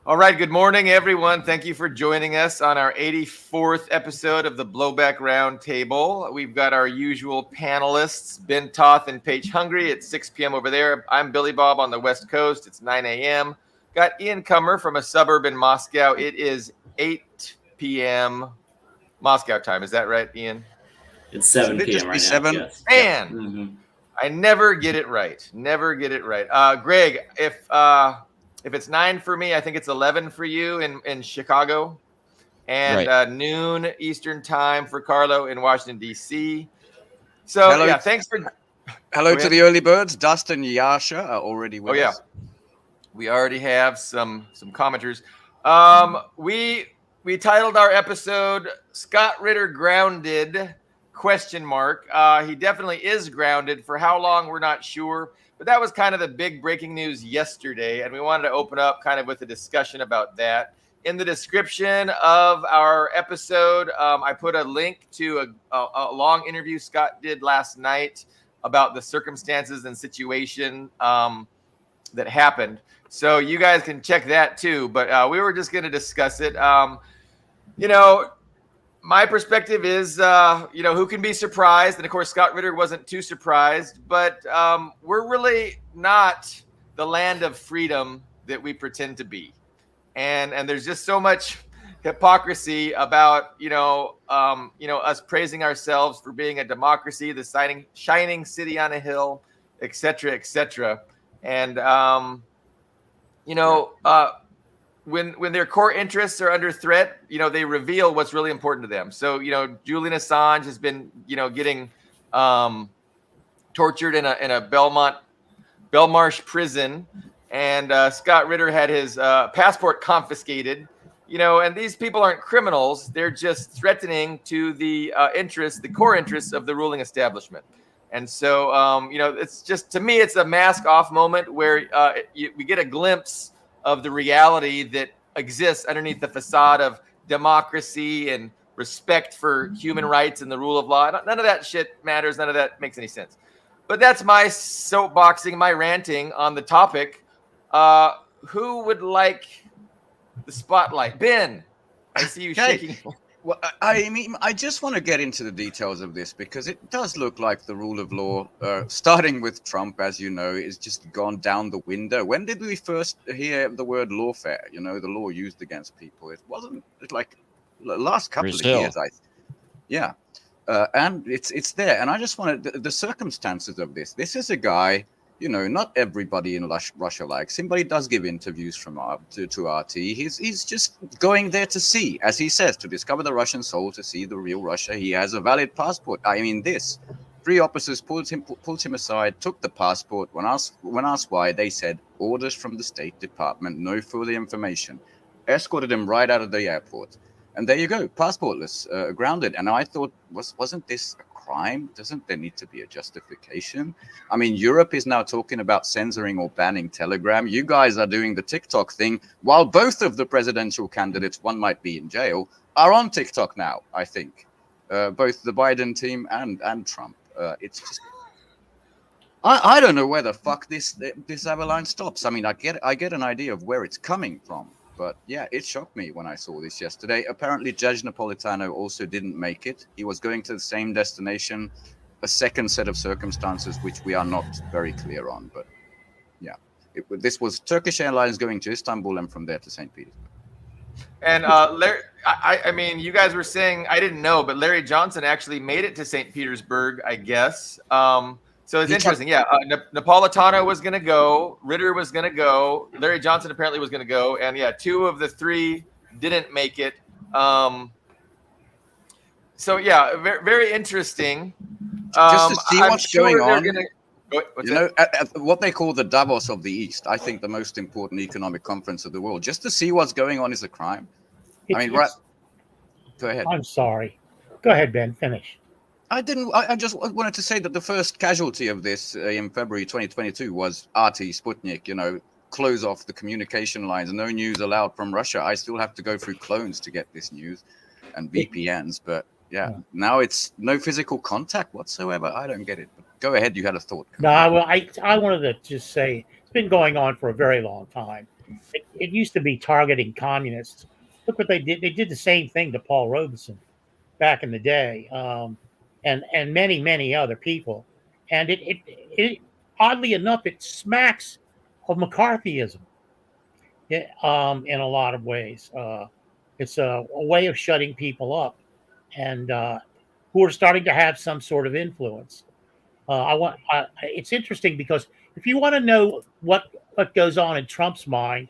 All right, good morning, everyone. Thank you for joining us on our 84th episode of the Blowback Roundtable. We've got our usual panelists, Ben Toth and Paige Hungry at 6 p.m. over there. I'm Billy Bob on the West Coast. It's 9 a.m. Got Ian Kummer from a suburb in Moscow. It is 8 p.m. Moscow time. Is that right, Ian? It's 7 p.m. right now. Yes. Man, Mm-hmm. I never get it right. Greg, if it's 9 for me, I think it's 11 for you in Chicago, and Right. Noon Eastern time for Carlo in Washington, D.C. So, Hello. yeah, thanks for... Hello Go to ahead. the early birds. Dustin and Yasha are already with us. We already have some commenters. We titled our episode Scott Ritter Grounded ? He definitely is grounded. For how long, we're not sure. But that was kind of the big breaking news yesterday, and we wanted to open up kind of with a discussion about that. In the description of our episode, I put a link to a long interview Scott did last night about the circumstances and situation that happened. So you guys can check that too. But we were just going to discuss it. My perspective is, who can be surprised? And of course, Scott Ritter wasn't too surprised, but we're really not the land of freedom that we pretend to be. And there's just so much hypocrisy about, us praising ourselves for being a democracy, the shining city on a hill, et cetera, et cetera. And, when their core interests are under threat, they reveal what's really important to them. So, Julian Assange has been, getting tortured in a Belmarsh prison, and Scott Ritter had his passport confiscated. And these people aren't criminals; they're just threatening to the core interests of the ruling establishment. And so, it's just, to me, it's a mask-off moment where we get a glimpse of the reality that exists underneath the facade of democracy and respect for human rights and the rule of law. None of that shit matters. None of that makes any sense. But that's my soapboxing, my ranting on the topic. Who would like the spotlight? Ben, I see you shaking. Well, I just want to get into the details of this because it does look like the rule of law, starting with Trump, as you know, is just gone down the window. When did we first hear the word lawfare? The law used against people. It wasn't like the last couple of years. And it's there. And I just wanted the circumstances of this. This is a guy. Not everybody in Russia likes him, but he does give interviews to RT. He's just going there to see, as he says, to discover the Russian soul, to see the real Russia. He has a valid passport. Three officers pulled him aside, took the passport. When asked why, they said orders from the State Department, no further information. Escorted him right out of the airport, and there you go, passportless, grounded. And I thought, wasn't this a crime? Doesn't there need to be a justification? Europe is now talking about censoring or banning Telegram. You guys are doing the TikTok thing, while both of the presidential candidates, one might be in jail, are on TikTok now, I think. Both the Biden team and Trump. It's just... I don't know where the fuck this avalanche stops. I get an idea of where it's coming from. But yeah, it shocked me when I saw this yesterday. Apparently, Judge Napolitano also didn't make it. He was going to the same destination, a second set of circumstances, which we are not very clear on. But yeah, this was Turkish Airlines going to Istanbul and from there to St. Petersburg. And you guys were saying, I didn't know, but Larry Johnson actually made it to St. Petersburg, I guess. So it's interesting. Napolitano was going to go. Ritter was going to go. Larry Johnson apparently was going to go. And two of the three didn't make it. Very, very interesting. Just to see what's going on. At what they call the Davos of the East, I think the most important economic conference of the world. Just to see what's going on is a crime. Right. Go ahead. I'm sorry. Go ahead, Ben. Finish. I just wanted to say that the first casualty of this in February 2022 was RT Sputnik, close off the communication lines, no news allowed from Russia. I still have to go through clones to get this news and VPNs, but now it's no physical contact whatsoever. I don't get it. But go ahead, you had a thought. No, well, I wanted to just say it's been going on for a very long time. it used to be targeting communists. Look what they did. They did the same thing to Paul Robeson back in the day, and many other people. And it oddly enough, it smacks of McCarthyism in a lot of ways. It's a way of shutting people up, and who are starting to have some sort of influence. It's interesting because if you want to know what goes on in Trump's mind,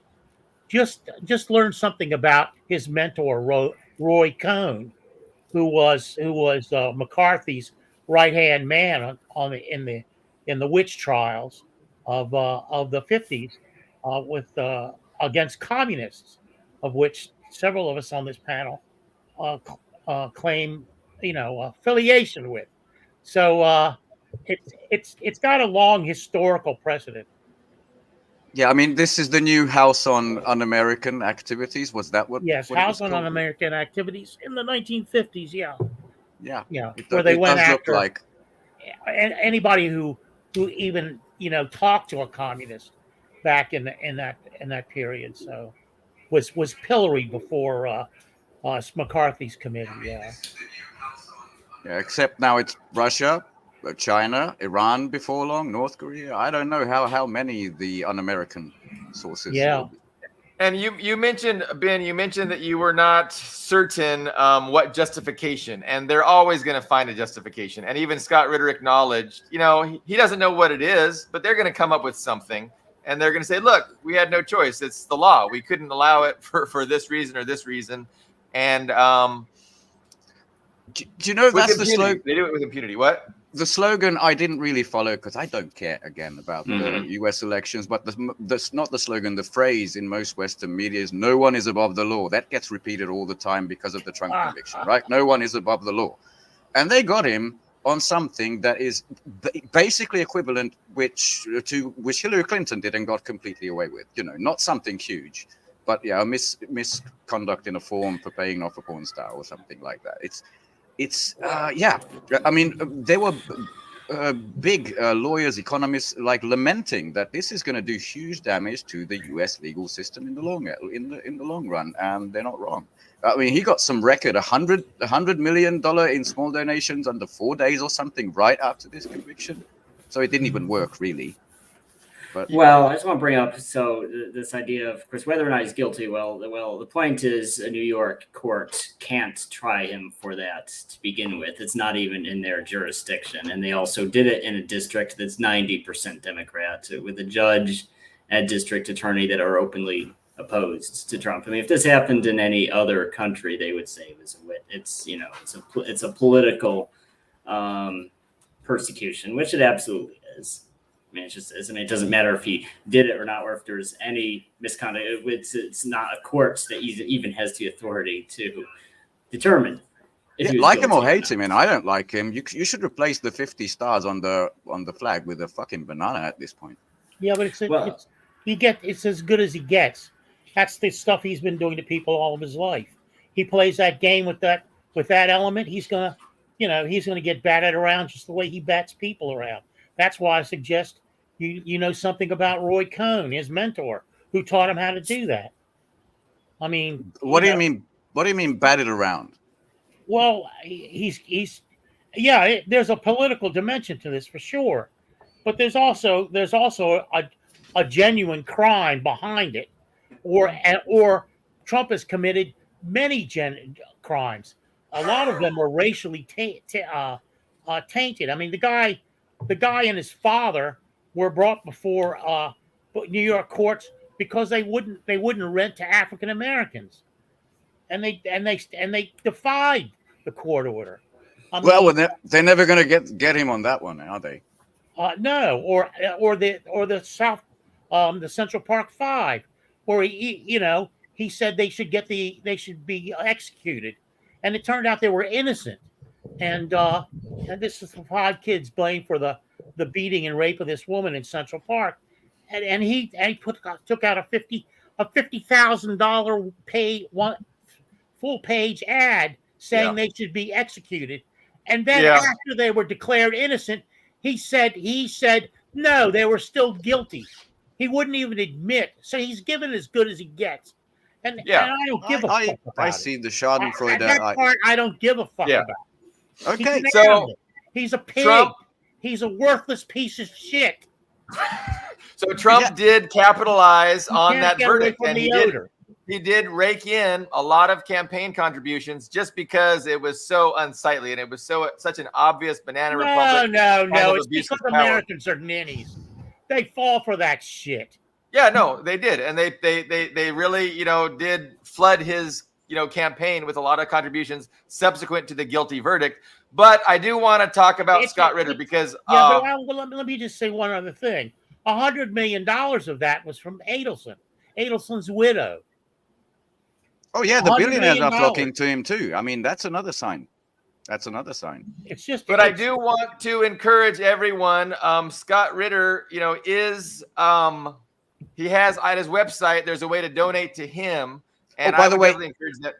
just learn something about his mentor Roy Cohn, who was McCarthy's right hand man in the witch trials of the 50s with against communists, of which several of us on this panel uh, claim affiliation with. So it's got a long historical precedent. Yeah, I mean, this is the new House on Un-American Activities. Was that what? Yes, What it House was on called? Un-American Activities in the 1950s. Yeah, Yeah, it, where they it went does look after like. anybody who even talked to a communist back in that period. So was pilloried before McCarthy's committee. Yeah. Yeah, except now it's Russia, China, Iran before long, North Korea. I don't know how many the un-American sources Yeah. will be. And you mentioned, Ben, you mentioned that you were not certain what justification, and they're always going to find a justification. And even Scott Ritter acknowledged, he doesn't know what it is, but they're going to come up with something. And they're going to say, look, we had no choice. It's the law. We couldn't allow it for this reason or this reason. And Do you know that's the slogan? They do it with impunity. What? The slogan I didn't really follow because I don't care again about the Mhm. U.S. elections. But that's not the slogan. The phrase in most Western media is "No one is above the law." That gets repeated all the time because of the Trump conviction, right? No one is above the law, and they got him on something that is basically equivalent to which Hillary Clinton did and got completely away with. Not something huge, but yeah, a misconduct in a form for paying off a porn star or something like that. Yeah. I mean, there were big lawyers, economists, like lamenting that this is going to do huge damage to the U.S. legal system in the long run, and they're not wrong. I mean, he got some record $100 million in small donations under 4 days or something right after this conviction. So it didn't even work really. But well, I just want to bring up this idea of course, whether or not he's guilty. Well, the point is a New York court can't try him for that to begin with. It's not even in their jurisdiction, and they also did it in a district that's 90% Democrat with a judge and district attorney that are openly opposed to Trump. I mean, if this happened in any other country, they would say it was it's a political persecution, which it absolutely is. I mean, it doesn't matter if he did it or not, or if there's any misconduct. It's not a court that even has the authority to determine. If like him or hate him, and I don't like him. You should replace the 50 stars on the flag with a fucking banana at this point. Yeah, but it's as good as he gets. That's the stuff he's been doing to people all of his life. He plays that game with that element. He's gonna get batted around just the way he bats people around. That's why I suggest you know something about Roy Cohn, his mentor, who taught him how to do that. I mean, what do you mean? What do you mean batted around? Well, there's a political dimension to this for sure, but there's also a genuine crime behind it, or Trump has committed many crimes. A lot of them were racially tainted. I mean, the guy and his father were brought before New York courts because they wouldn't rent to African Americans, and they defied the court order. Well, they're never going to get him on that one, are they? No, or the South, the Central Park Five, where he said they should be executed, and it turned out they were innocent, and this is 5 kids blamed for the beating and rape of this woman in Central Park, and he took out a $50,000 full page ad saying they should be executed. And then after they were declared innocent, he said no, they were still guilty. He wouldn't even admit. So he's given as good as he gets. And Yeah. I don't give a fuck about I it. see the Schadenfreude. That part I don't give a fuck Yeah. about. Okay. He's an So, animal. He's a pig. Trump- He's a worthless piece of shit. So Trump did capitalize on Can't that get away verdict, from and the he odor. did rake in a lot of campaign contributions just because it was so unsightly and it was such an obvious banana republic. No. kind of It's abuse because of power. Americans are ninnies. They fall for that shit. Yeah, no, they did, and they really did flood his campaign with a lot of contributions subsequent to the guilty verdict. But I do want to talk about Scott Ritter because but let me just say one other thing. $100 million of that was from Adelson's widow. Oh yeah, the $100 billionaires are million. flocking to him too. I mean, that's another sign. It's just. But I do want to encourage everyone. Scott Ritter, is he has at his website. There's a way to donate to him. And by the way, encourage that.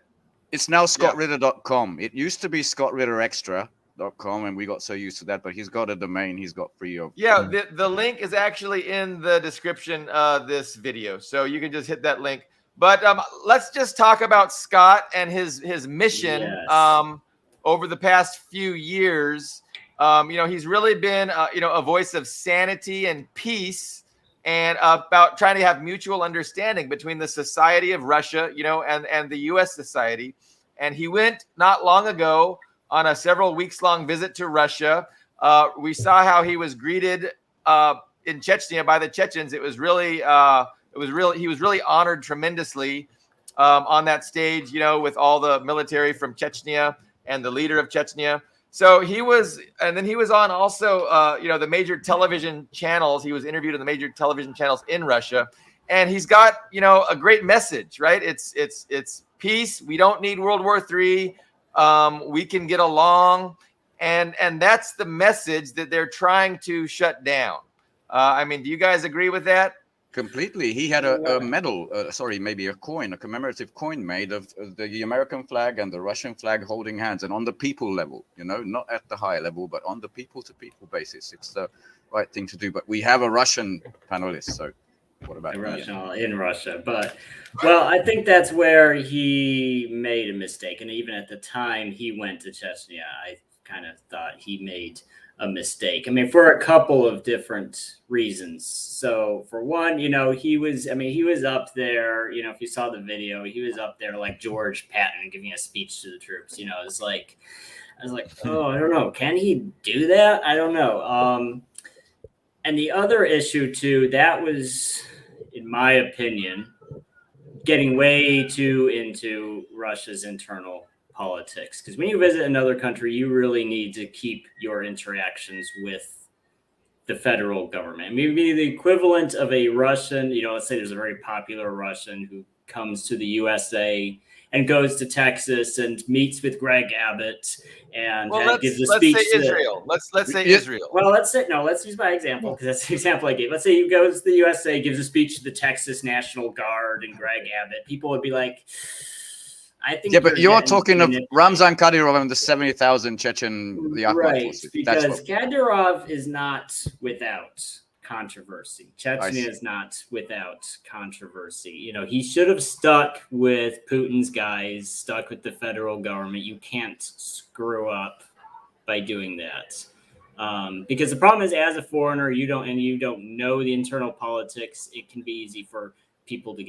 It's now scottritter.com. It used to be scottritterextra.com, and we got so used to that. But he's got a domain. He's got free of. Yeah, the link is actually in the description of this video, so you can just hit that link. But let's just talk about Scott and his mission. Yes. Over the past few years. He's really been a voice of sanity and peace, and about trying to have mutual understanding between the society of Russia, and the U.S. society. And he went not long ago on a several weeks long visit to Russia. We saw how he was greeted in Chechnya by the Chechens. He was really honored tremendously on that stage, with all the military from Chechnya and the leader of Chechnya. So he was, and then he was on also, the major television channels. He was interviewed on the major television channels in Russia, and he's got, a great message, right? It's peace. We don't need World War III. We can get along, and that's the message that they're trying to shut down. Do you guys agree with that? Completely. He had a medal, maybe a commemorative coin made of the American flag and the Russian flag holding hands, and on the people level, not at the high level, but on the people-to-people basis. It's the right thing to do. But we have a Russian panelist, so what about in Russia? But, I think that's where he made a mistake. And even at the time he went to Chechnya, I kind of thought he made a mistake. For a couple of different reasons. So for one, he was up there, if you saw the video, he was up there like George Patton giving a speech to the troops. I was like, oh, I don't know. Can he do that? I don't know. And the other issue too, that was, in my opinion, getting way too into Russia's internal politics, because when you visit another country, you really need to keep your interactions with the federal government. Maybe the equivalent of a Russian, let's say there's a very popular Russian who comes to the USA and goes to Texas and meets with Greg Abbott and gives a speech. Let's say Israel. Let's say Israel. Well, let's use my example, because that's the example I gave. Let's say he goes to the USA, gives a speech to the Texas National Guard and Greg Abbott. People would be like, I think. Yeah, but you're talking of Ramzan Kadyrov and the 70,000 Chechen, the right? forces. Because Kadyrov is not without controversy. Chechnya is not without controversy. He should have stuck with Putin's guys, stuck with the federal government. You can't screw up by doing that. Because the problem is, as a foreigner, you don't know the internal politics. It can be easy for people to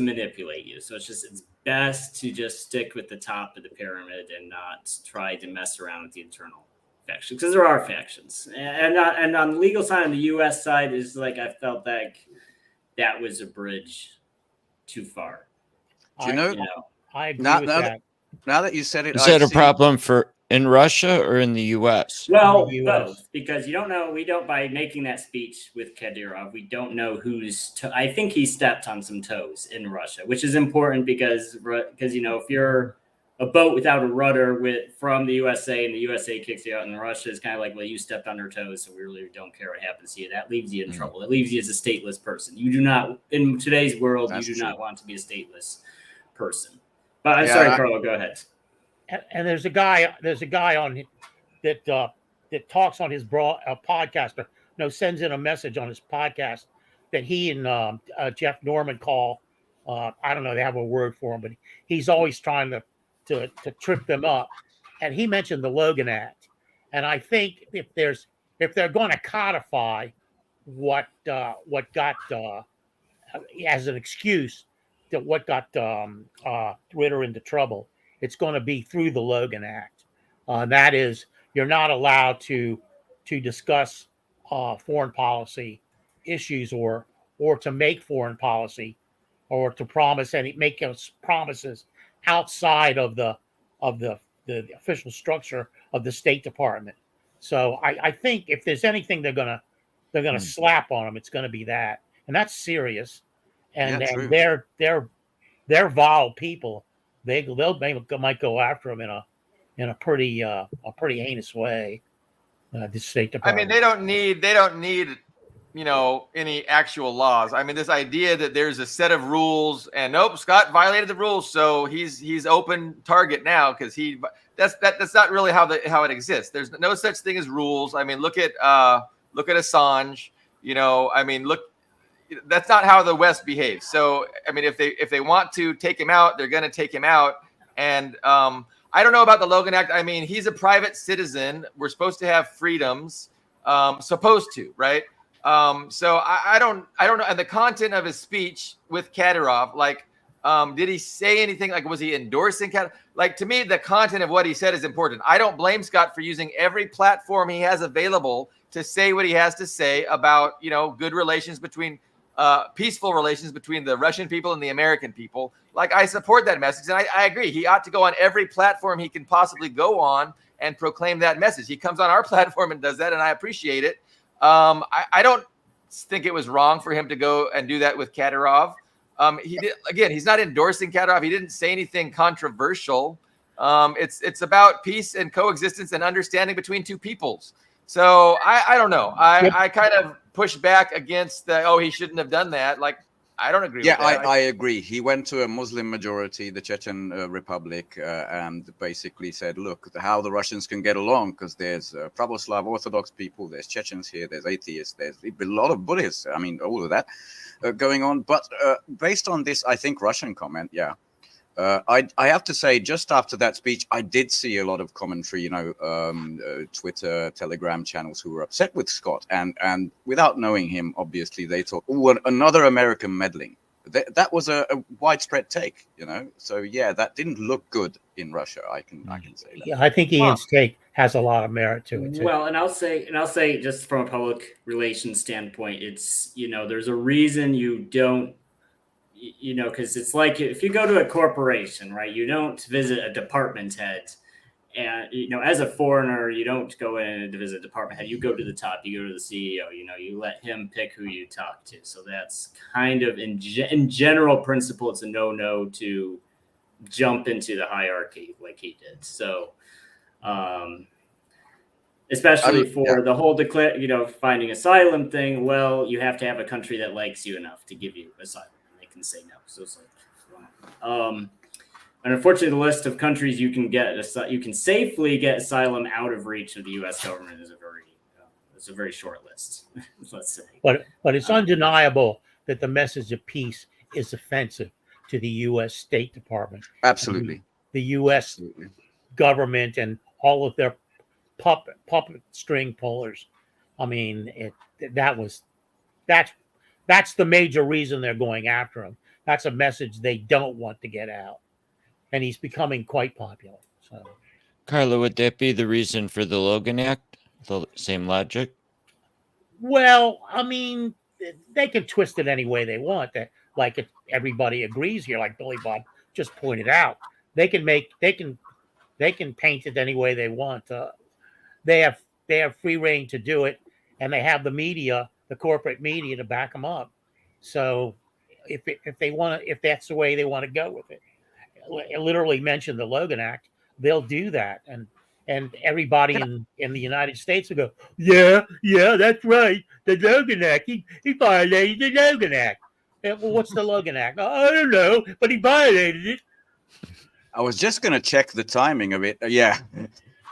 manipulate you. So it's best to just stick with the top of the pyramid and not try to mess around with the internal factions, because there are factions. And on the legal side, on the U.S. side, is like, I felt like that was a bridge too far. Do you know? I agree with that. Now that you said it, is that a problem in Russia or in the U.S.? Well, both, because by making that speech with Kadyrov, we don't know I think he stepped on some toes in Russia, which is important because if you're a boat without a rudder from the USA and the USA kicks you out, and Russia is kind of like, well, you stepped on their toes, so we really don't care what happens to you. That leaves you in trouble. It leaves you as a stateless person. You do not, in today's world, you do not want to be a stateless person. But I'm sorry, Carlo, go ahead. And there's a guy on that talks on his podcast, sends in a message on his podcast that he and Jeff Norman call. I don't know, they have a word for him, but he's always trying to trip them up. And he mentioned the Logan Act, and I think if they're going to codify what got as an excuse that what got Ritter into trouble, it's going to be through the Logan Act. That is, you're not allowed to discuss foreign policy issues or to make foreign policy or to make us promises outside of the official structure of the State Department. So I think if there's anything they're gonna slap on them, it's gonna be that, and that's serious. And, Yeah, and they're vile people. They might go after them in a pretty heinous way. The State I mean, Department. they don't need any actual laws. I mean, this idea that there's a set of rules and nope, Scott violated the rules, so he's open target now because that's not really how it exists. There's no such thing as rules. I mean, look at Assange. I mean, that's not how the West behaves. So, I mean, if they want to take him out, they're going to take him out. And I don't know about the Logan Act. I mean, he's a private citizen. We're supposed to have freedoms, supposed to, right? So I don't know. And the content of his speech with Kadyrov, like, did he say anything? Like, was he endorsing Kadyrov? Like, to me, the content of what he said is important. I don't blame Scott for using every platform he has available to say what he has to say about, good relations between peaceful relations between the Russian people and the American people. Like, I support that message. And I agree. He ought to go on every platform he can possibly go on and proclaim that message. He comes on our platform and does that, and I appreciate it. I don't think it was wrong for him to go and do that with Kadyrov. He did, again, he's not endorsing Kadyrov. He didn't say anything controversial. It's about peace and coexistence and understanding between two peoples. So I don't know. I kind of push back against he shouldn't have done that. Like, I don't agree with that. Yeah, I agree. He went to a Muslim majority, the Chechen Republic, and basically said, look, how the Russians can get along, because there's Pravoslav Orthodox people, there's Chechens here, there's atheists, there's a lot of Buddhists. I mean, all of that going on. But based on this, I think, Russian comment, I have to say, just after that speech, I did see a lot of commentary, Twitter, Telegram channels who were upset with Scott. And without knowing him, obviously, they thought, another American meddling. That was a widespread take, So, yeah, that didn't look good in Russia. I can say that. Yeah, I think Ian's take has a lot of merit to it, too. Well, and I'll say just from a public relations standpoint, it's, there's a reason you don't, because it's like if you go to a corporation, right, you don't visit a department head. And, as a foreigner, you don't go in to visit a department head. You go to the top, you go to the CEO, you let him pick who you talk to. So that's kind of in general principle, it's a no to jump into the hierarchy like he did. So, especially for the whole finding asylum thing. Well, you have to have a country that likes you enough to give you asylum. Can say no. So it's like, and unfortunately, the list of countries you can safely get asylum out of reach of the U.S. government is a very short list. Let's say. But it's undeniable that the message of peace is offensive to the U.S. State Department. Absolutely. The U.S. government and all of their puppet string pullers. I mean, that's the major reason they're going after him. That's a message they don't want to get out. And he's becoming quite popular. So, Carla, would that be the reason for the Logan Act? The same logic? Well, I mean, they can twist it any way they want. Like everybody agrees here, like Billy Bob just pointed out. They can paint it any way they want. They have free reign to do it, and they have the media, the corporate media, to back them up. So if that's the way they want to go with it, literally mention the Logan Act, they'll do that, and everybody in the United States will go, yeah, that's right, the Logan Act. He violated the Logan Act. Well, what's the Logan Act? I don't know, but he violated it. I was just going to check the timing of it. Yeah.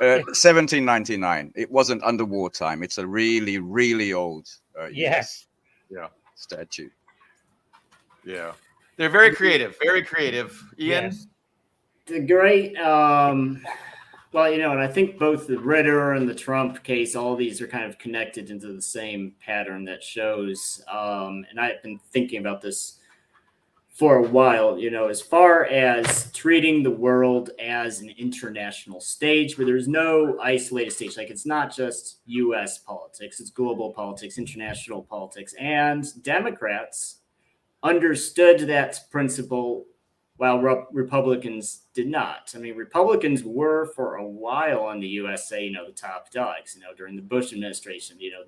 1799. It wasn't under wartime. It's a really, really old Yes. statue. Yeah. They're very creative. Very creative. Ian? Yes. The great, well, you know, and I think both the Ritter and the Trump case, all these are kind of connected into the same pattern that shows, and I've been thinking about this for a while, you know, as far as treating the world as an international stage where there's no isolated stage. Like, it's not just US politics, it's global politics, international politics. And Democrats understood that principle while Republicans did not. I mean, Republicans were for a while on the USA, you know, the top dogs, you know, during the Bush administration, you know,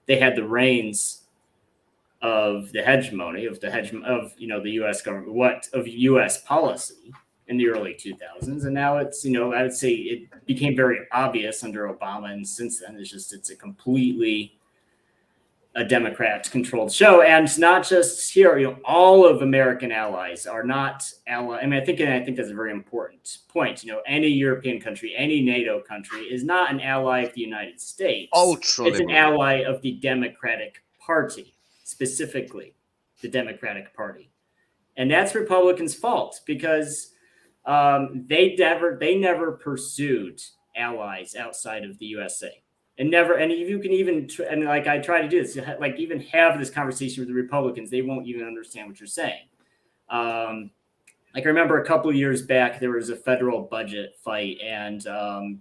they had the reins of the hegemony of you know, the U.S. government, of U.S. policy in the early 2000s, and now it's, you know, I would say it became very obvious under Obama, and since then it's a completely a Democrat-controlled show, and not just here. You know, all of American allies are not ally. I mean, I think that's a very important point. You know, any European country, any NATO country is not an ally of the United States. It's an ally of the Democratic Party. Specifically the Democratic Party. And that's Republicans' fault, because they never pursued allies outside of the USA. And you can even, and like I try to do this, like even have this conversation with the Republicans, they won't even understand what you're saying. Like I remember a couple of years back, there was a federal budget fight, and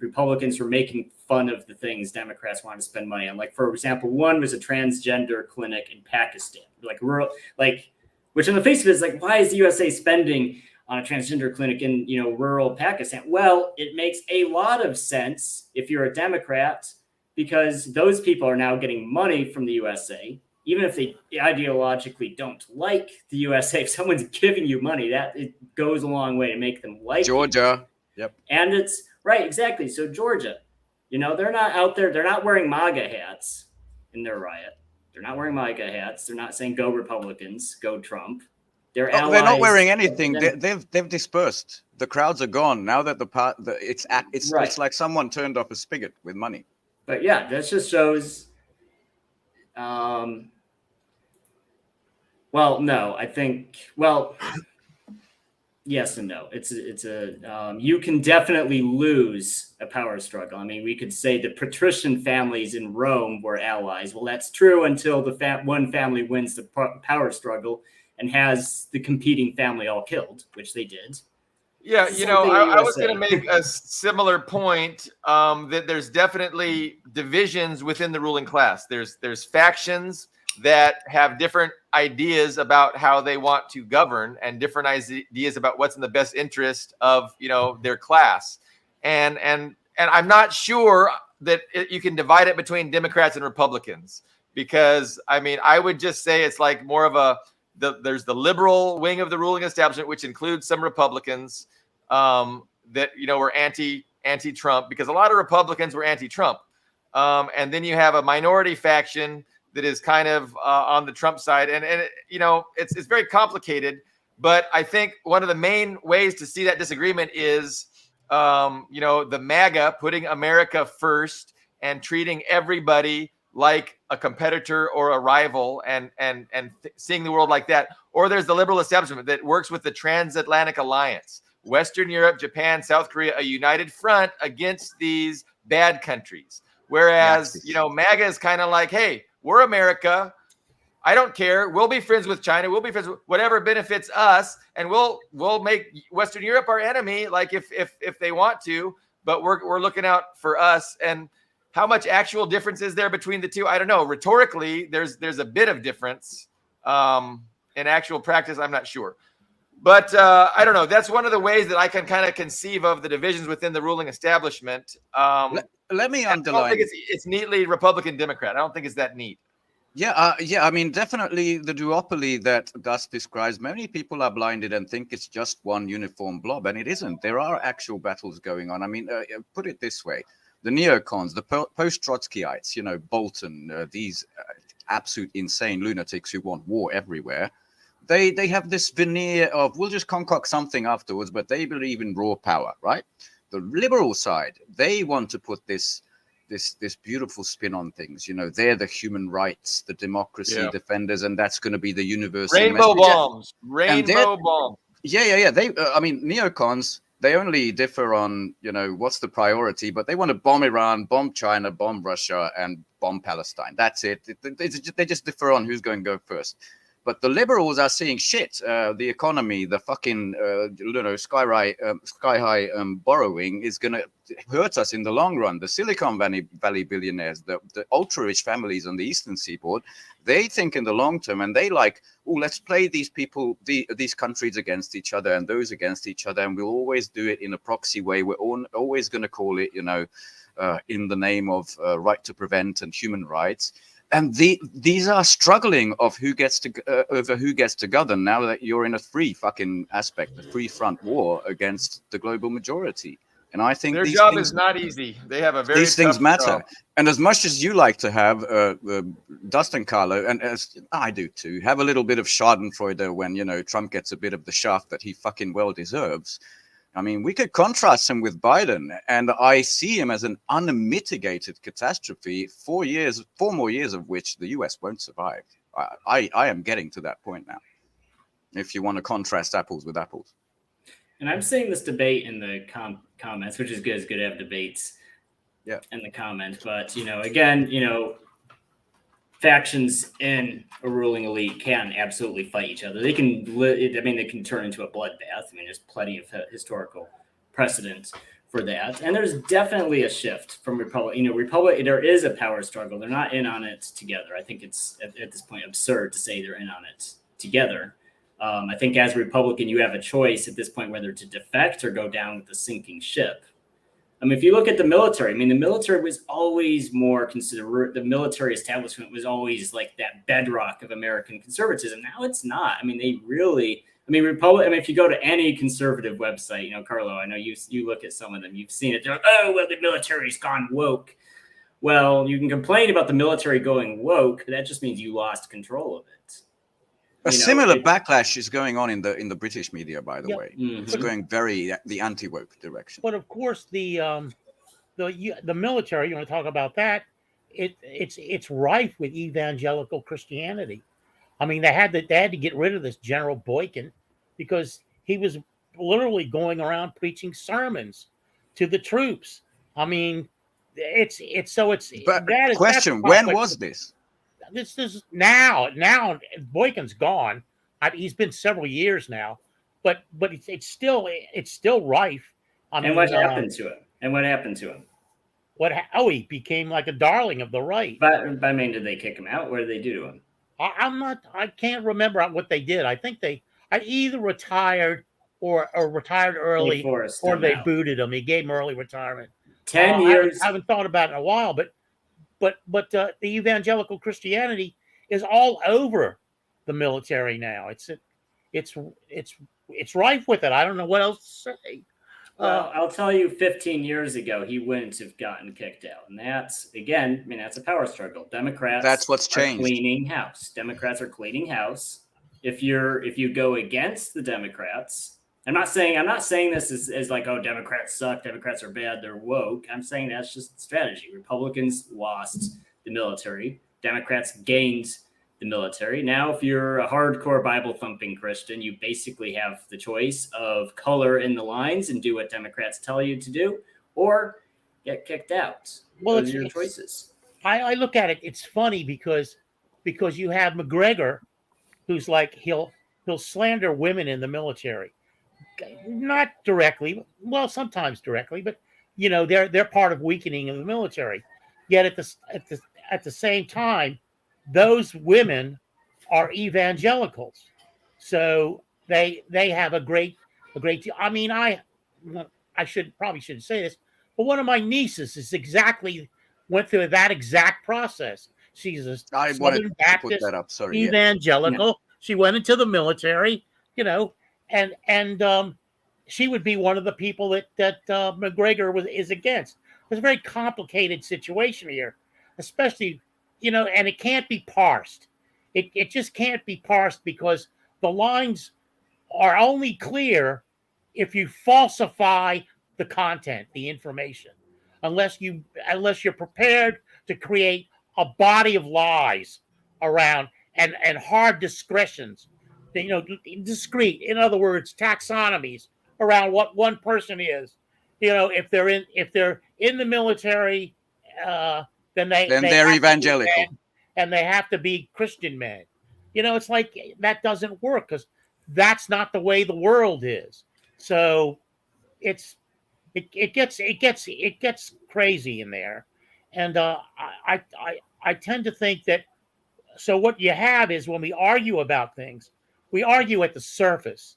Republicans were making fun of the things Democrats wanted to spend money on. Like, for example, one was a transgender clinic in Pakistan, which on the face of it is like, why is the USA spending on a transgender clinic in, you know, rural Pakistan? Well, it makes a lot of sense if you're a Democrat, because those people are now getting money from the USA. Even if they ideologically don't like the USA, if someone's giving you money, that it goes a long way to make them like Georgia. You. Yep. And it's right, exactly. So Georgia, you know, they're not out there. They're not wearing MAGA hats in their riot. They're not wearing MAGA hats. They're not saying "Go Republicans, go Trump." They're allies. They're not wearing anything. They've dispersed. The crowds are gone now that it's like someone turned off a spigot with money. But yeah, that just shows. Well, no, I think, well, yes and no. It's a you can definitely lose a power struggle. I mean, we could say the patrician families in Rome were allies. Well, that's true until the one family wins the power struggle and has the competing family all killed, which they did. Yeah, you know, I was going to make a similar point that there's definitely divisions within the ruling class. There's factions that have different ideas about how they want to govern and different ideas about what's in the best interest of, you know, their class. And I'm not sure that you can divide it between Democrats and Republicans, because I mean, I would just say it's like more of there's the liberal wing of the ruling establishment, which includes some Republicans that, you know, were anti-Trump, because a lot of Republicans were anti-Trump. And then you have a minority faction that is kind of on the Trump side. And you know, it's very complicated. But I think one of the main ways to see that disagreement is, you know, the MAGA putting America first and treating everybody like a competitor or a rival, and seeing the world like that. Or there's the liberal establishment that works with the transatlantic alliance, Western Europe, Japan, South Korea, a united front against these bad countries. Whereas, you know, MAGA is kind of like, hey, we're America. I don't care. We'll be friends with China. We'll be friends with whatever benefits us, and we'll make Western Europe our enemy, like if they want to. But we're looking out for us. And how much actual difference is there between the two? I don't know. Rhetorically, there's a bit of difference. In actual practice, I'm not sure. But I don't know. That's one of the ways that I can kind of conceive of the divisions within the ruling establishment. Let me underline. I don't think it's neatly Republican Democrat. I don't think it's that neat. Yeah. I mean, definitely the duopoly that Gus describes, many people are blinded and think it's just one uniform blob, and it isn't. There are actual battles going on. I mean, put it this way. The neocons, the post-Trotskyites, you know, Bolton, these absolute insane lunatics who want war everywhere, they have this veneer of, we'll just concoct something afterwards, but they believe in raw power, right? the liberal side, they want to put this beautiful spin on things. They're the human rights, the democracy defenders, and that's going to be the universal Rainbow message. bombs. Rainbow bombs. Yeah. They, neocons, they only differ on, what's the priority, but they want to bomb Iran, bomb China, bomb Russia, and bomb Palestine. That's it. They just differ on who's going to go first. But the liberals are seeing shit. The economy, the fucking, sky high borrowing is going to hurt us in the long run. The Silicon Valley billionaires, the ultra-rich families on the Eastern Seaboard, they think in the long term, and they let's play these people, these countries against each other and those against each other, and we'll always do it in a proxy way. We're always going to call it, in the name of right to prevent and human rights. And these are struggling of who gets to govern now that you're in a free fucking aspect, a free front war against the global majority. And I think their job is not easy. They have a very these things matter. job. And as much as you like to have Dustin Carlo, and as I do too, have a little bit of Schadenfreude when Trump gets a bit of the shaft that he fucking well deserves. I mean, we could contrast him with Biden, and I see him as an unmitigated catastrophe. 4 more years of which the U.S. won't survive. I am getting to that point now. If you want to contrast apples with apples. And I'm seeing this debate in the comments, which is good. It's good to have debates in the comments. But, again, factions in a ruling elite can absolutely fight each other. They can, they can turn into a bloodbath. There's plenty of historical precedent for that. And there's definitely a shift from Republic. There is a power struggle. They're not in on it together. I think it's at this point absurd to say they're in on it together. I think as a Republican, you have a choice at this point whether to defect or go down with the sinking ship. If you look at the military, the military was always more considered. The military establishment was always like that bedrock of American conservatism. Now it's not. They really. If you go to any conservative website, Carlo, I know you look at some of them. You've seen it. They're like, oh, well, the military's gone woke. Well, you can complain about the military going woke, but that just means you lost control of it. A similar backlash is going on in the British media, by the way. Mm-hmm. It's going very the anti-woke direction. But of course, the military. You want to talk about that? It's rife with evangelical Christianity. They had to get rid of this General Boykin because he was literally going around preaching sermons to the troops. Question: when was this? This is now. Boykin's gone. He's been several years now, but it's still rife. And what happened to him? He became like a darling of the right. But did they kick him out? What did they do to him? I can't remember what they did. I think they either retired or retired early, or they booted him. He gave him early retirement. 10 years. I haven't thought about it in a while, but the evangelical Christianity is all over the military now. It's rife with it. I don't know what else to say. Well, I'll tell you, 15 years ago, he wouldn't have gotten kicked out. And that's a power struggle. Democrats that's what's changed. Cleaning house. Democrats are cleaning house. If you go against the Democrats, I'm not saying this as like, oh, Democrats suck, Democrats are bad, they're woke. I'm saying that's just strategy. Republicans lost the military. Democrats gained the military. Now, if you're a hardcore Bible thumping Christian, you basically have the choice of color in the lines and do what Democrats tell you to do, or get kicked out. Well, those are your choices. I look at it. It's funny because you have McGregor, who's like he'll slander women in the military, not directly. Well, sometimes directly, but they're part of weakening of the military. Yet at the same time, those women are evangelicals, so they have a great deal. I probably shouldn't say this, but one of my nieces went through that exact process. She's a Southern Baptist evangelical. Yeah. She went into the military, and she would be one of the people that McGregor is against. It's a very complicated situation here, especially. And it can't be parsed. It just can't be parsed because the lines are only clear if you falsify the content, the information, unless you're prepared to create a body of lies around and hard discretions, discrete. In other words, taxonomies around what one person is. If they're in the military, then they they're have to be evangelical. men, and they have to be Christian men. It's like that doesn't work because that's not the way the world is. So it gets crazy in there, and I tend to think that. So what you have is when we argue about things, we argue at the surface,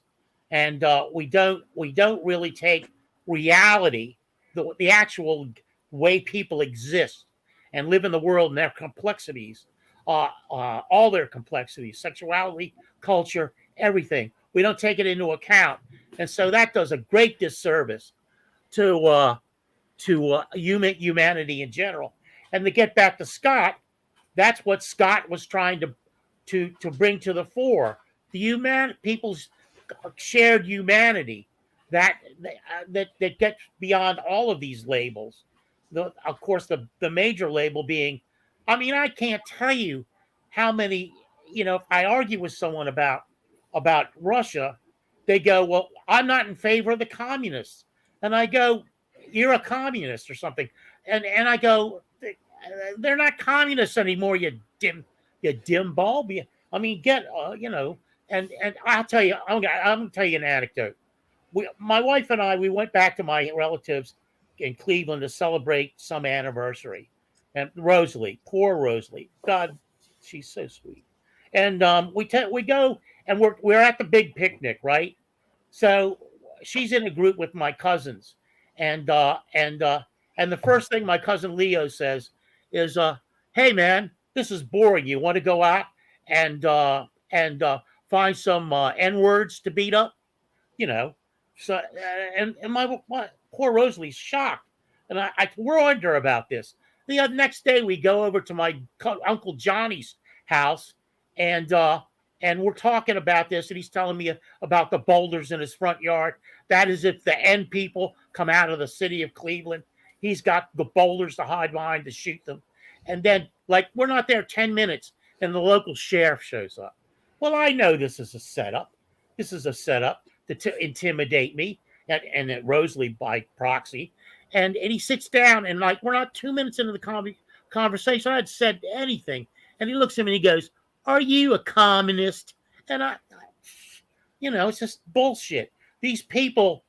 and we don't really take reality, the actual way people exist and live in the world and their complexities, all their complexities, sexuality, culture, everything. We don't take it into account, and so that does a great disservice to humanity in general. And to get back to Scott, that's what Scott was trying to bring to the fore: the people's shared humanity that gets beyond all of these labels. Of course, the major label being, I mean, I can't tell you how many. If I argue with someone about Russia, they go, "Well, I'm not in favor of the communists," and I go, "You're a communist or something," and I go, "They're not communists anymore, you dim bulb." I mean, and I'll tell you, I'm gonna tell you an anecdote. My wife and I, we went back to my relatives in Cleveland to celebrate some anniversary, and Rosalie, poor Rosalie, God, she's so sweet. And we go and we're at the big picnic, right? So she's in a group with my cousins, and the first thing my cousin Leo says is, "Hey man, this is boring. You want to go out and find some N words to beat up?" So and my poor Rosalie's shocked, and I warned her about this. The next day we go over to my Uncle Johnny's house, and we're talking about this, and he's telling me about the boulders in his front yard. That is if the N people come out of the city of Cleveland. He's got the boulders to hide behind to shoot them. And then, like, we're not there 10 minutes, and the local sheriff shows up. Well, I know this is a setup. This is a setup to intimidate me and Rosalie by proxy. And he sits down, and, like, we're not 2 minutes into the conversation. I had said anything. And he looks at me and he goes, "Are you a communist?" And it's just bullshit. These people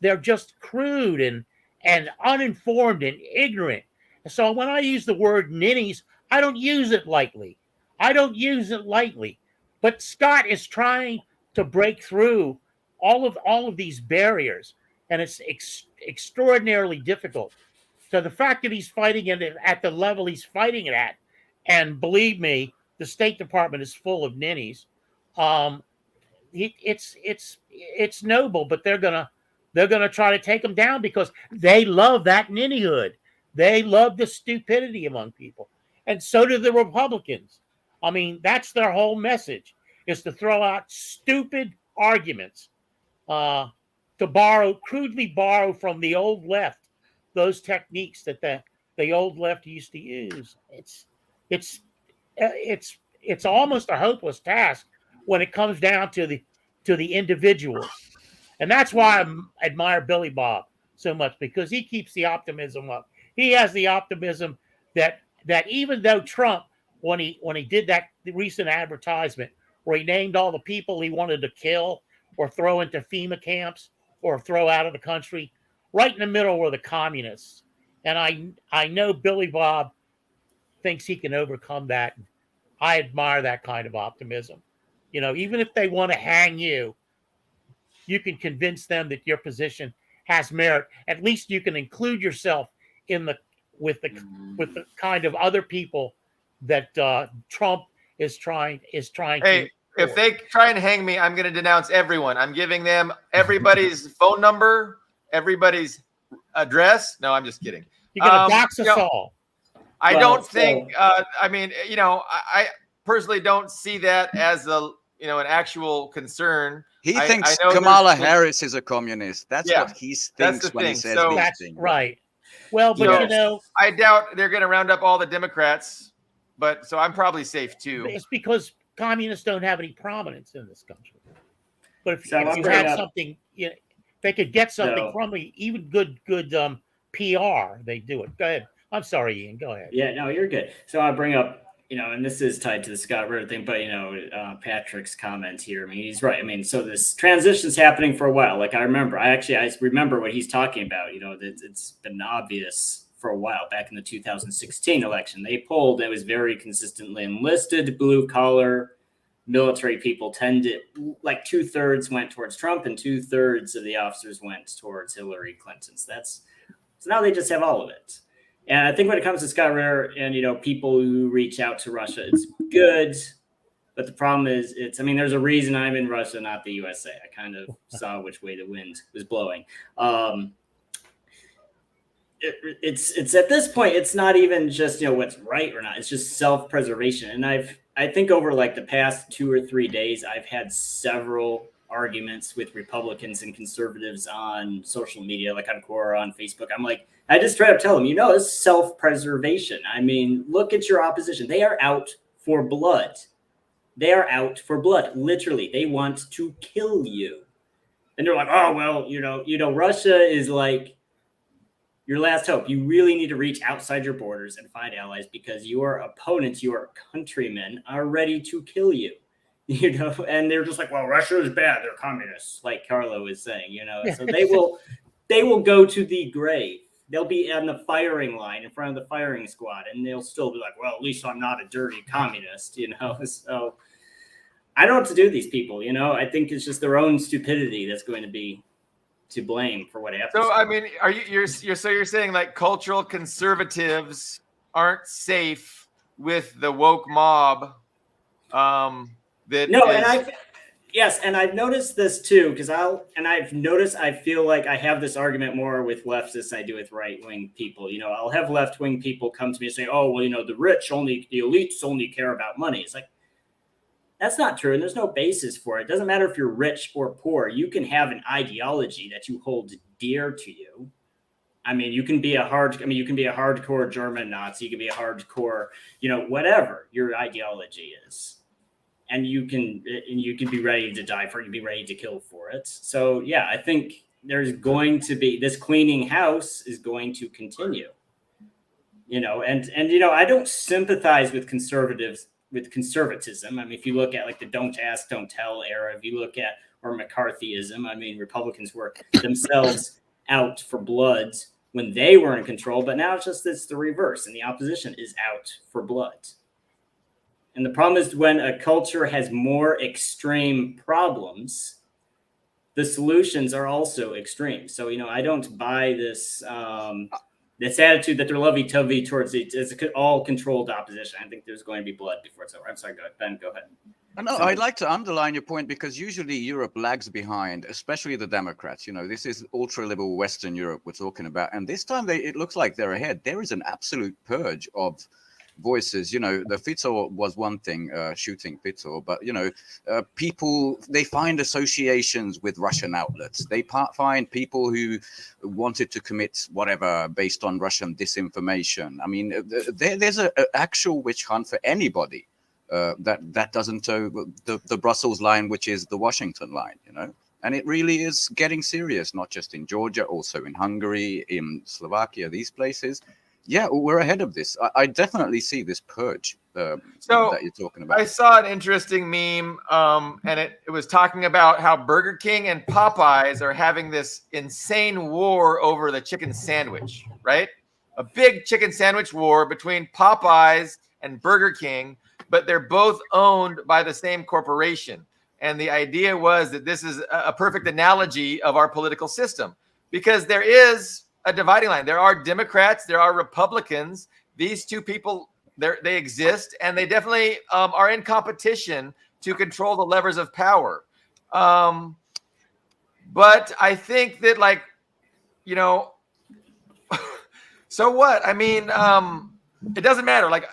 they're just crude and uninformed and ignorant. So when I use the word ninnies, I don't use it lightly. But Scott is trying to break through all of these barriers, and it's extraordinarily difficult. So the fact that he's fighting it at the level he's fighting it at, and believe me, the State Department is full of ninnies. It's noble, but they're gonna try to take him down because they love that ninnyhood. They love the stupidity among people, and so do the Republicans. I mean, that's their whole message, is to throw out stupid arguments, to crudely borrow from the old left those techniques that the old left used to use. It's almost a hopeless task when it comes down to the individuals. And that's why I admire Billy Bob so much, because he keeps the optimism up. He has the optimism that even though Trump, when he did that recent advertisement where he named all the people he wanted to kill or throw into FEMA camps or throw out of the country, right in the middle were the communists. And I know Billy Bob thinks he can overcome that. I admire that kind of optimism. Even if they want to hang you, you can convince them that your position has merit. At least you can include yourself with the kind of other people that Trump is trying Hey, if they try and hang me, I'm going to denounce everyone. I'm giving them everybody's phone number, everybody's address. No, I'm just kidding. You're going to dox us all. I don't think. I mean, I personally don't see that as an actual concern. He I thinks know Kamala there's- Harris is a communist. That's Yeah, what he that's thinks the when he thing. says So- these That's things. right. Well, but So- you know, I doubt they're going to round up all the Democrats, but so I'm probably safe too. it's because communists don't have any prominence in this country. But if So you I'm bringing had up- something, you know, they could get something So- from me, even good PR, they do it. Go ahead. I'm sorry, Ian. Go ahead. Yeah, no, you're good. So I'll bring up, and this is tied to the Scott Ritter thing, but Patrick's comment here. I mean, he's right. I mean, so this transition's happening for a while. Like I remember what he's talking about. It's been obvious for a while. Back in the 2016 election, they polled. It was very consistently enlisted, blue collar, military people tended, like 2/3 went towards Trump, and 2/3 of the officers went towards Hillary Clinton. So now they just have all of it. And I think when it comes to Scott Ritter and, people who reach out to Russia, it's good. But the problem is there's a reason I'm in Russia, not the USA. I kind of saw which way the wind was blowing. It's at this point, it's not even just, what's right or not. It's just self-preservation. And I think over like the past 2 or 3 days, I've had several arguments with Republicans and conservatives on social media, like on Quora, on Facebook. I'm like, I just straight up tell them, it's self-preservation. I mean, look at your opposition. They are out for blood. They are out for blood. Literally, they want to kill you. And they're like, oh, well, Russia is like your last hope. You really need to reach outside your borders and find allies because your opponents, your countrymen, are ready to kill you. And they're just like, well, Russia is bad. They're communists, like Carlo is saying, So they will go to the grave. They'll be on the firing line in front of the firing squad, and they'll still be like, well, at least I'm not a dirty communist, So I don't know what to do with these people, I think it's just their own stupidity that's going to be to blame for what happens. So I mean, you're saying like cultural conservatives aren't safe with the woke mob? And I've noticed this too, because I feel like I have this argument more with leftists than I do with right-wing people. I'll have left-wing people come to me and say, oh, well, the elites only care about money. It's like, that's not true. And there's no basis for it. It doesn't matter if you're rich or poor. You can have an ideology that you hold dear to you. I mean, you can be a hardcore German Nazi. You can be a hardcore, whatever your ideology is. And you can be ready to die for it. You can be ready to kill for it. So yeah, I think there's going to be this cleaning house is going to continue. And I don't sympathize with conservatism. I mean, if you look at like the don't ask, don't tell era, if you look at or McCarthyism, I mean, Republicans were themselves out for blood when they were in control, but now it's the reverse, and the opposition is out for blood. And the problem is when a culture has more extreme problems, the solutions are also extreme. So, I don't buy this attitude that they're lovey-dovey towards it's all controlled opposition. I think there's going to be blood before it's over. I'm sorry, go ahead. Ben, go ahead. No, I'd like to underline your point because usually Europe lags behind, especially the Democrats. This is ultra-liberal Western Europe we're talking about. And this time it looks like they're ahead. There is an absolute purge of voices. The Fico was one thing, shooting Fico, but people, they find associations with Russian outlets. They find people who wanted to commit whatever based on Russian disinformation. I mean, there's an actual witch hunt for anybody that doesn't toe the Brussels line, which is the Washington line. And it really is getting serious, not just in Georgia, also in Hungary, in Slovakia, these places. Yeah, we're ahead of this. I definitely see this purge that you're talking about. I saw an interesting meme, and it was talking about how Burger King and Popeyes are having this insane war over the chicken sandwich, right? A big chicken sandwich war between Popeyes and Burger King, but they're both owned by the same corporation. And the idea was that this is a perfect analogy of our political system because there is a dividing line. There are Democrats, there are Republicans. These two people, they exist, and they definitely are in competition to control the levers of power. But I think that, so what? I mean, it doesn't matter. Like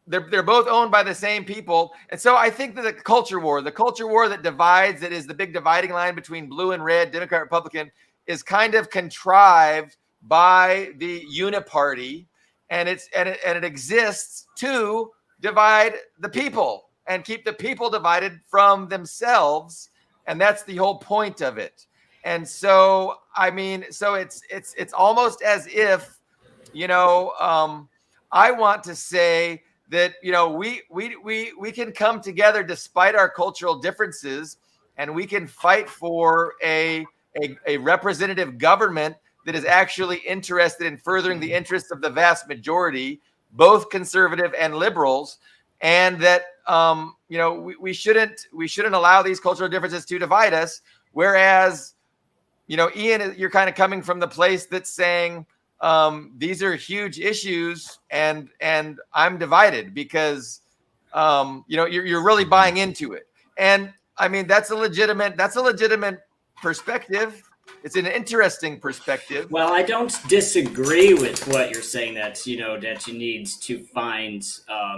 they're both owned by the same people. And so I think that the culture war that divides, that is the big dividing line between blue and red, Democrat, Republican, is kind of contrived by the uniparty, and it exists to divide the people and keep the people divided from themselves, and that's the whole point of it. And so I mean, so it's almost as if, I want to say that, we can come together despite our cultural differences, and we can fight for a representative government that is actually interested in furthering the interests of the vast majority, both conservative and liberals, and that we shouldn't allow these cultural differences to divide us. Whereas, Ian, you're kind of coming from the place that's saying, these are huge issues, and I'm divided because you're really buying into it. And I mean, that's a legitimate perspective. It's an interesting perspective. Well, I don't disagree with what you're saying, that you need to find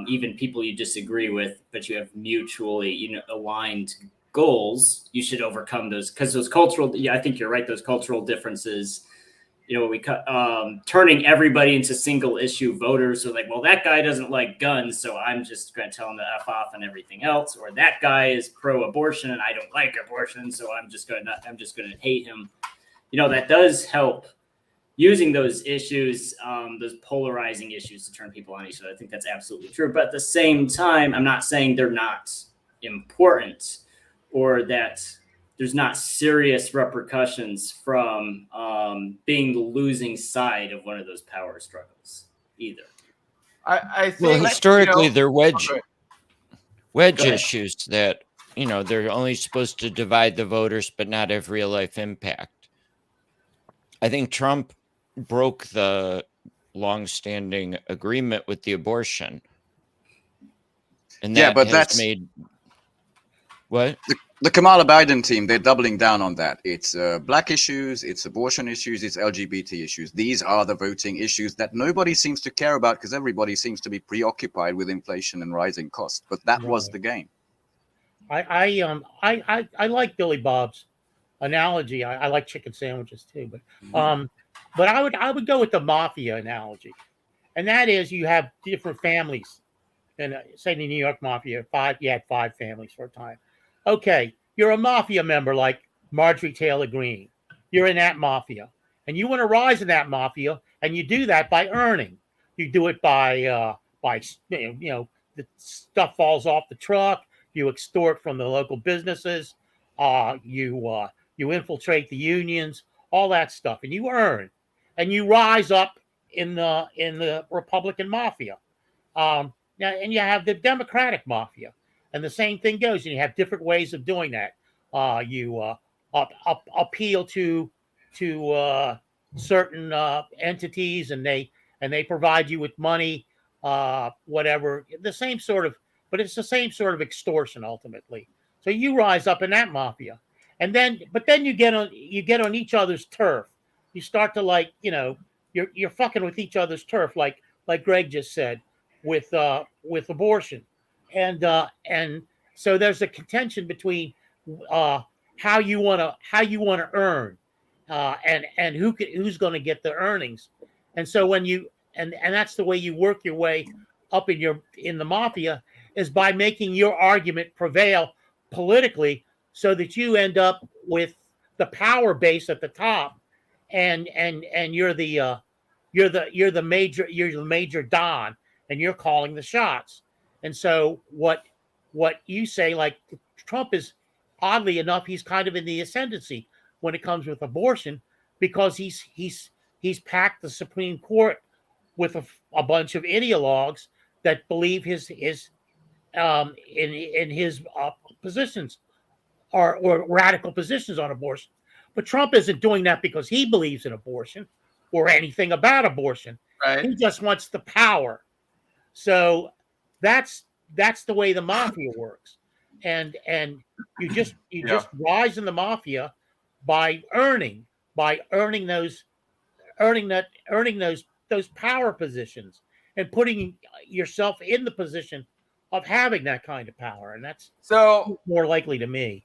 even people you disagree with, but you have mutually aligned goals. You should overcome those, because those cultural. Yeah, I think you're right. Those cultural differences. We turning everybody into single issue voters. So like, well, that guy doesn't like guns, so I'm just going to tell him to F off and everything else. Or that guy is pro-abortion and I don't like abortion, so I'm just going to hate him. That does help, using those issues, those polarizing issues, to turn people on each other. I think that's absolutely true. But at the same time, I'm not saying they're not important, or that there's not serious repercussions from being the losing side of one of those power struggles either. I think, well, historically, they're wedge ahead. issues that, they're only supposed to divide the voters, but not have real life impact. I think Trump broke the long-standing agreement with the abortion, and that but has made what? The Kamala Biden team, they're doubling down on that. It's black issues, it's abortion issues, it's LGBT issues. These are the voting issues that nobody seems to care about, because everybody seems to be preoccupied with inflation and rising costs. But that was the game. I like Billy Bob's analogy. I like chicken sandwiches too, but I would go with the mafia analogy, and that is, you have different families. And say the New York Mafia, you had 5 families for a time. Okay, you're a mafia member like Marjorie Taylor Greene. You're in that mafia, and you want to rise in that mafia, and you do that by earning. You do it by the stuff falls off the truck. You extort from the local businesses. You infiltrate the unions, all that stuff, and you earn, and you rise up in the Republican mafia. Now, and you have the Democratic mafia. And the same thing goes, and you have different ways of doing that. You appeal to certain entities, and they provide you with money, whatever. The same sort of, but it's the same sort of extortion ultimately. So you rise up in that mafia, but then you get on each other's turf. You start to you're fucking with each other's turf, like Greg just said, with abortion. And so there's a contention between how you want to earn, and who's going to get the earnings. And so when and that's the way you work your way up in the mafia, is by making your argument prevail politically, so that you end up with the power base at the top, and you're the major don, and you're calling the shots. And so what you say, like Trump is, oddly enough, he's kind of in the ascendancy when it comes with abortion, because he's packed the Supreme Court with a bunch of ideologues that believe his positions or radical positions on abortion. But Trump isn't doing that because he believes in abortion or anything about abortion. Right. He just wants the power. So that's the way the mafia works, and you just rise in the mafia by earning those power positions. and putting yourself in the position of having that kind of power, and that's So more likely to me.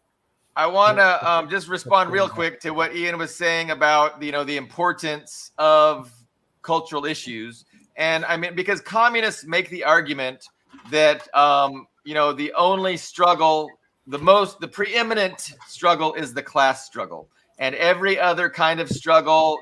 I want to just respond real quick to what Ian was saying about the importance of cultural issues, and I mean, because communists make the argument that the only struggle, the preeminent struggle is the class struggle, and every other kind of struggle,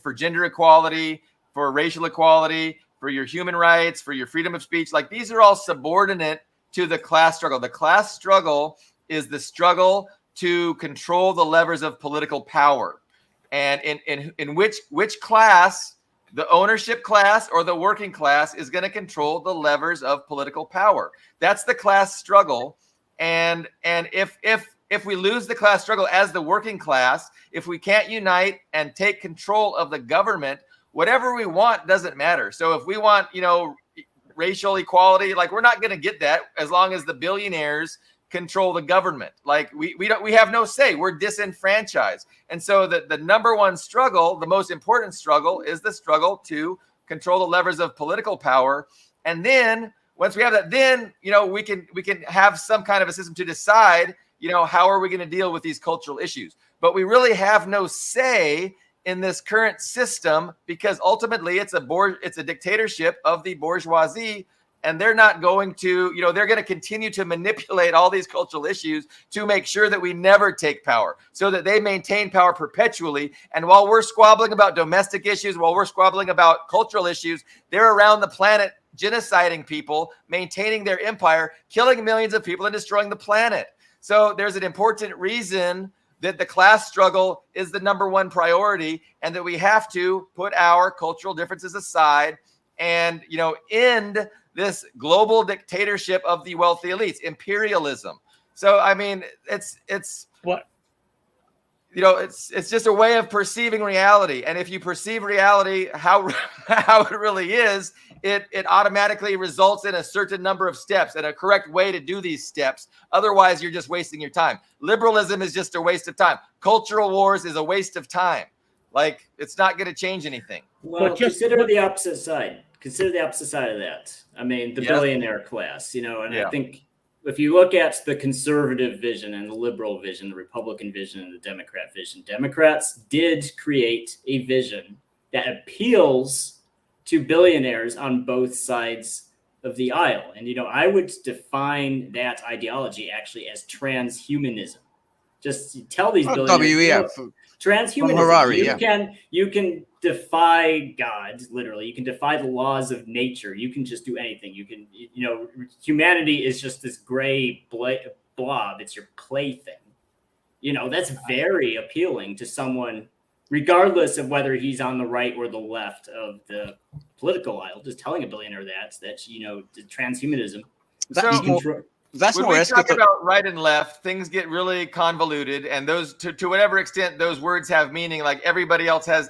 for gender equality, for racial equality, for your human rights, for your freedom of speech, like these are all subordinate to the class struggle. The class struggle is the struggle to control the levers of political power. And in which class, the ownership class or the working class, is going to control the levers of political power. That's the class struggle. And if we lose the class struggle as the working class, if we can't unite and take control of the government, whatever we want doesn't matter. So if we want, racial equality, like we're not going to get that as long as the billionaires control the government. Like we have no say. We're disenfranchised. And so the number one struggle, the most important struggle, is the struggle to control the levers of political power. And then once we have that, then we can have some kind of a system to decide, how are we going to deal with these cultural issues? But we really have no say in this current system, because ultimately it's a dictatorship of the bourgeoisie, and they're not going to, they're going to continue to manipulate all these cultural issues to make sure that we never take power, so that they maintain power perpetually. And while we're squabbling about domestic issues, while we're squabbling about cultural issues, they're around the planet genociding people, maintaining their empire, killing millions of people, and destroying the planet. So there's an important reason that the class struggle is the number one priority, and that we have to put our cultural differences aside and, end this global dictatorship of the wealthy elites, imperialism. So, I mean, it's what, it's just a way of perceiving reality. And if you perceive reality how it really is, it automatically results in a certain number of steps and a correct way to do these steps. Otherwise, you're just wasting your time. Liberalism is just a waste of time. Cultural wars is a waste of time. Like, it's not going to change anything. Well, consider the opposite side. Consider the opposite side of that. I mean, the billionaire class, and I think if you look at the conservative vision and the liberal vision, the Republican vision and the Democrat vision, Democrats did create a vision that appeals to billionaires on both sides of the aisle. And, I would define that ideology actually as transhumanism. Just tell these billionaires, transhumanism. Harari, you can defy God, literally. You can defy the laws of nature. You can just do anything. You can, humanity is just this gray blob. It's your plaything. That's very appealing to someone, regardless of whether he's on the right or the left of the political aisle. Just telling a billionaire that's transhumanism. That's when more we talk about right and left, things get really convoluted, and those to whatever extent those words have meaning, like everybody has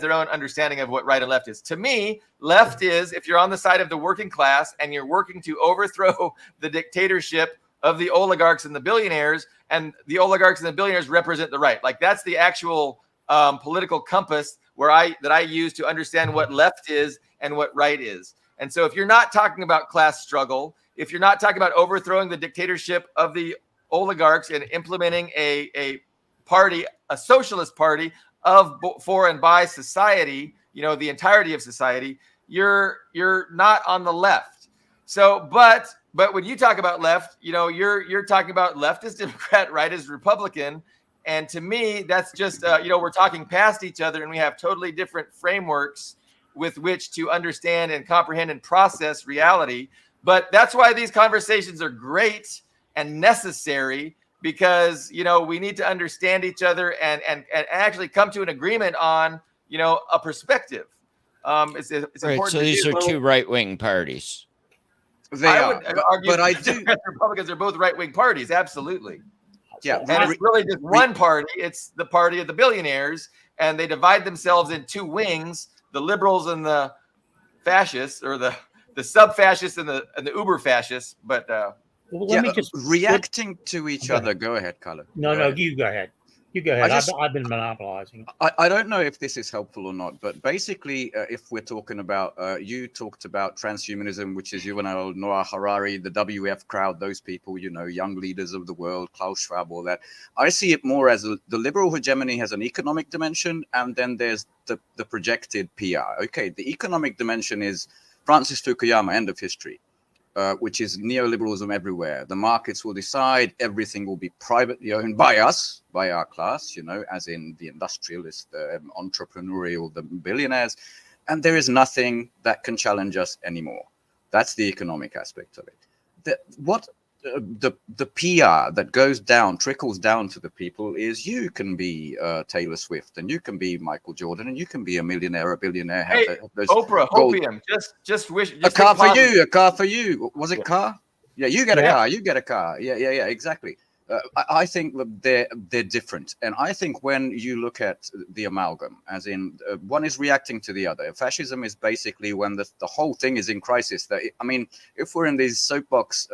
their own understanding of what right and left is. To me, left is if you're on the side of the working class and you're working to overthrow the dictatorship of the oligarchs and the billionaires, and the oligarchs and the billionaires represent the right. Like that's the actual political compass that I use to understand what left is and what right is. And so if you're not talking about class struggle, if you're not talking about overthrowing the dictatorship of the oligarchs and implementing a party, a socialist party for and by society, the entirety of society, you're not on the left. So, but when you talk about left, you're talking about left is Democrat, right is Republican. And to me, that's just, we're talking past each other, and we have totally different frameworks with which to understand and comprehend and process reality. But that's why these conversations are great and necessary, because, we need to understand each other and actually come to an agreement on, a perspective. It's right, important. So these are two right-wing parties. I would argue but I do. Republicans are both right-wing parties. Absolutely. Yeah. And it's really just one party. It's the party of the billionaires, and they divide themselves in two wings, the liberals and the fascists, or the sub-fascists and the uber-fascists. But let me just reacting to each other. Go ahead, Carlo. No, you go ahead. You go ahead. I've been monopolizing. I don't know if this is helpful or not, but basically, if we're talking about, you talked about transhumanism, which is Yuval Noah Harari, the WF crowd, those people, young leaders of the world, Klaus Schwab, all that. I see it more as the liberal hegemony has an economic dimension, and then there's the projected PR. Okay, the economic dimension is Francis Fukuyama, end of history. Which is neoliberalism everywhere. The markets will decide, everything will be privately owned by us, by our class, as in the industrialists, the entrepreneurial, the billionaires, and there is nothing that can challenge us anymore. That's the economic aspect of it. The PR that goes down, trickles down to the people is you can be Taylor Swift, and you can be Michael Jordan, and you can be a millionaire, a billionaire. Hey, Oprah, hopium. Just wish. A car for you. A car for you. Was it car? Yeah, you get a Yeah. car. You get a car. Yeah, exactly. I think that they're different, and I think when you look at the amalgam, as in one is reacting to the other. Fascism is basically when the whole thing is in crisis. If we're in these soapbox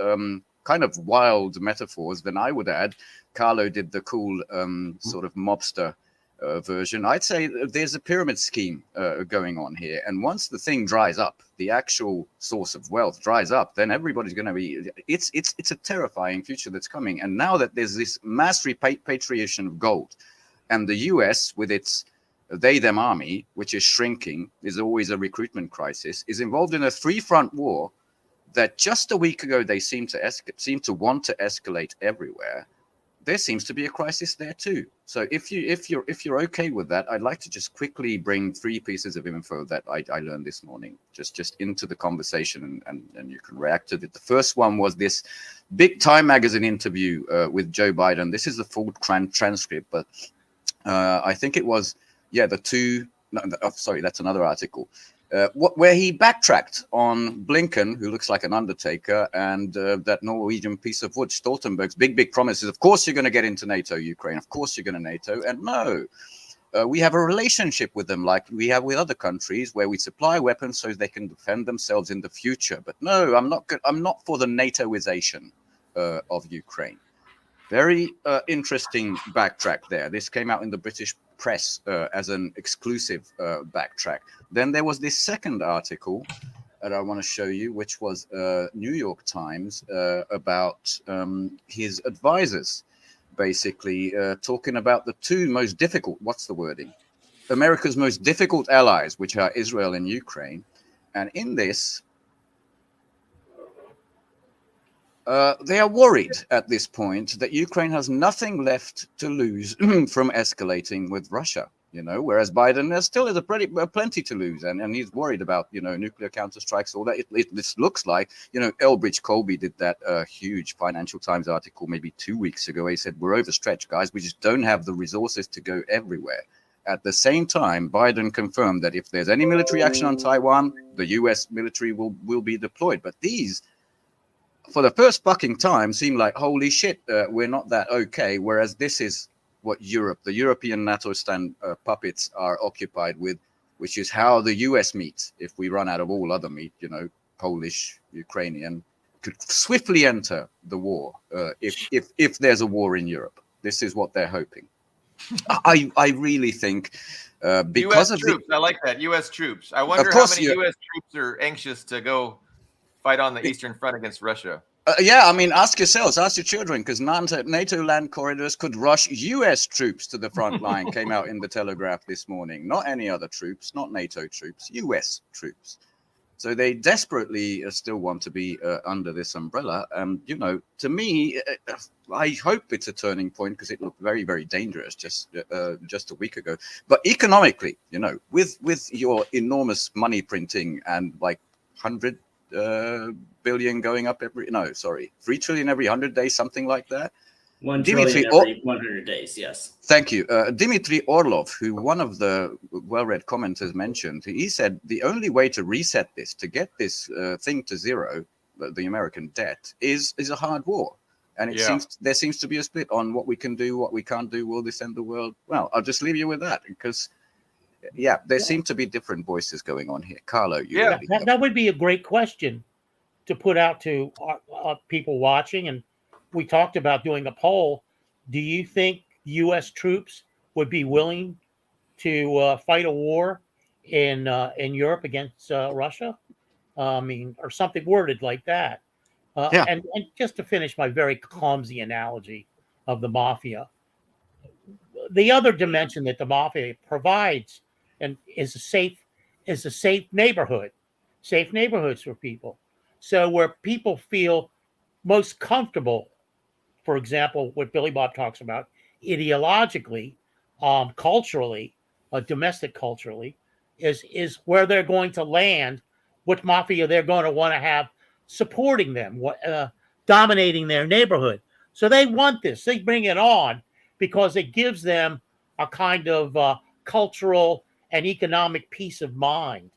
kind of wild metaphors, then I would add, Carlo did the cool sort of mobster version. I'd say there's a pyramid scheme going on here, and once the thing dries up, the actual source of wealth dries up, then everybody's going to be. It's a terrifying future that's coming. And now that there's this mass repatriation of gold, and the U.S. with its they-them army, which is shrinking, is always a recruitment crisis, is involved in a three-front war that just a week ago they seem to want to escalate everywhere. There seems to be a crisis there too. So if you're okay with that, I'd like to just quickly bring 3 pieces of info that I learned this morning, just into the conversation, and you can react to it. The first one was this big Time magazine interview with Joe Biden. This is the full transcript, but I think it was sorry, that's another article. Where he backtracked on Blinken, who looks like an undertaker, and that Norwegian piece of wood, Stoltenberg's big promises. Of course, you're going to get into NATO, Ukraine. Of course, you're going to NATO. And no, we have a relationship with them like we have with other countries, where we supply weapons so they can defend themselves in the future. But no, I'm not for the NATOization of Ukraine. Very interesting backtrack there. This came out in the British press as an exclusive backtrack. Then there was this second article that I want to show you, which was New York Times about his advisors, basically talking about the 2 most difficult, what's the wording? America's most difficult allies, which are Israel and Ukraine. And in this, they are worried at this point that Ukraine has nothing left to lose from escalating with Russia, whereas Biden still has plenty to lose, and he's worried about, nuclear counterstrikes, all that. This looks like, Elbridge Colby did that huge Financial Times article maybe 2 weeks ago. He said, we're overstretched, guys. We just don't have the resources to go everywhere. At the same time, Biden confirmed that if there's any military action on Taiwan, the U.S. military will be deployed. But these, for the first fucking time, seem like, holy shit, we're not that okay. Whereas this is what the European NATO puppets are occupied with, which is how the US meat, if we run out of all other meat, Polish, Ukrainian, could swiftly enter the war if there's a war in Europe. This is what they're hoping. I really think because US of troops, I like that, US troops. I wonder how many US troops are anxious to go fight on the Eastern Front against Russia. Ask yourselves, ask your children, because NATO land corridors could rush U.S. troops to the front line. Came out in the Telegraph this morning. Not any other troops, not NATO troops, U.S. troops. So they desperately still want to be under this umbrella. To me, I hope it's a turning point, because it looked very, very dangerous just a week ago. But economically, with your enormous money printing and like 100 billion going up 3 trillion every 100 days, something like that. 1 trillion every 100 days, yes. Thank you. Dmitry Orlov, who one of the well-read commenters mentioned, he said the only way to reset this, to get this thing to zero, the American debt, is a hard war. And there seems to be a split on what we can do, what we can't do. Will this end the world? Well, I'll just leave you with that, because there seem to be different voices going on here. Carlo, that would be a great question to put out to people watching. And we talked about doing a poll. Do you think U.S. troops would be willing to fight a war in Europe against Russia. I mean, or something worded like that. Yeah. And just to finish my very clumsy analogy of the mafia, the other dimension that the mafia provides and is a safe neighborhood, safe neighborhoods for people. So where people feel most comfortable, for example, what Billy Bob talks about, ideologically, culturally, domestic culturally, is where they're going to land, what mafia they're going to want to have supporting them, dominating their neighborhood. So they want this. They bring it on because it gives them a kind of cultural and economic peace of mind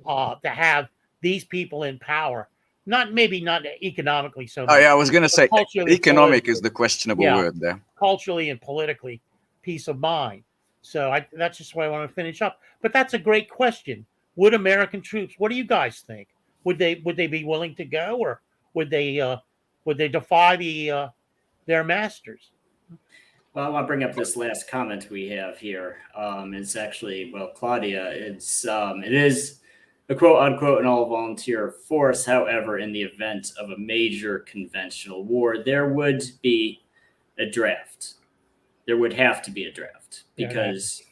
to have these people in power. Maybe not economically so much. Oh yeah, I was going to say culturally, economic is the questionable Yeah. word there. Culturally and politically, peace of mind. So that's just what I want to finish up. But that's a great question. Would American troops? What do you guys think? Would they be willing to go, or would they defy their masters? Well, I want to bring up this last comment we have here. It's actually, well, Claudia, it is a quote unquote an all volunteer force. However, in the event of a major conventional war, there would be a draft. There would have to be a draft because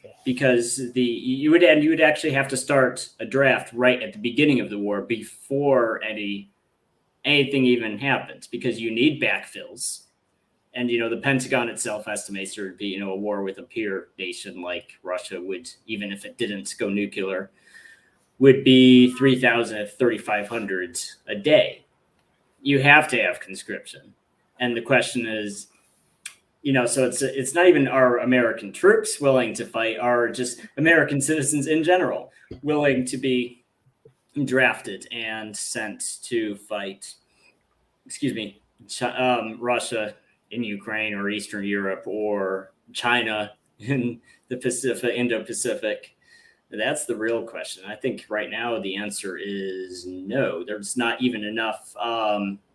you would actually have to start a draft right at the beginning of the war before anything even happens, because you need backfills. And, the Pentagon itself estimates there would be, a war with a peer nation like Russia would, even if it didn't go nuclear, would be 3,000 to 3,500 a day. You have to have conscription. And the question is, so it's not even are American troops willing to fight, are just American citizens in general willing to be drafted and sent to fight, Russia in Ukraine or Eastern Europe or China in the Pacific, Indo-Pacific. That's the real question. I think right now the answer is no. There's not even enough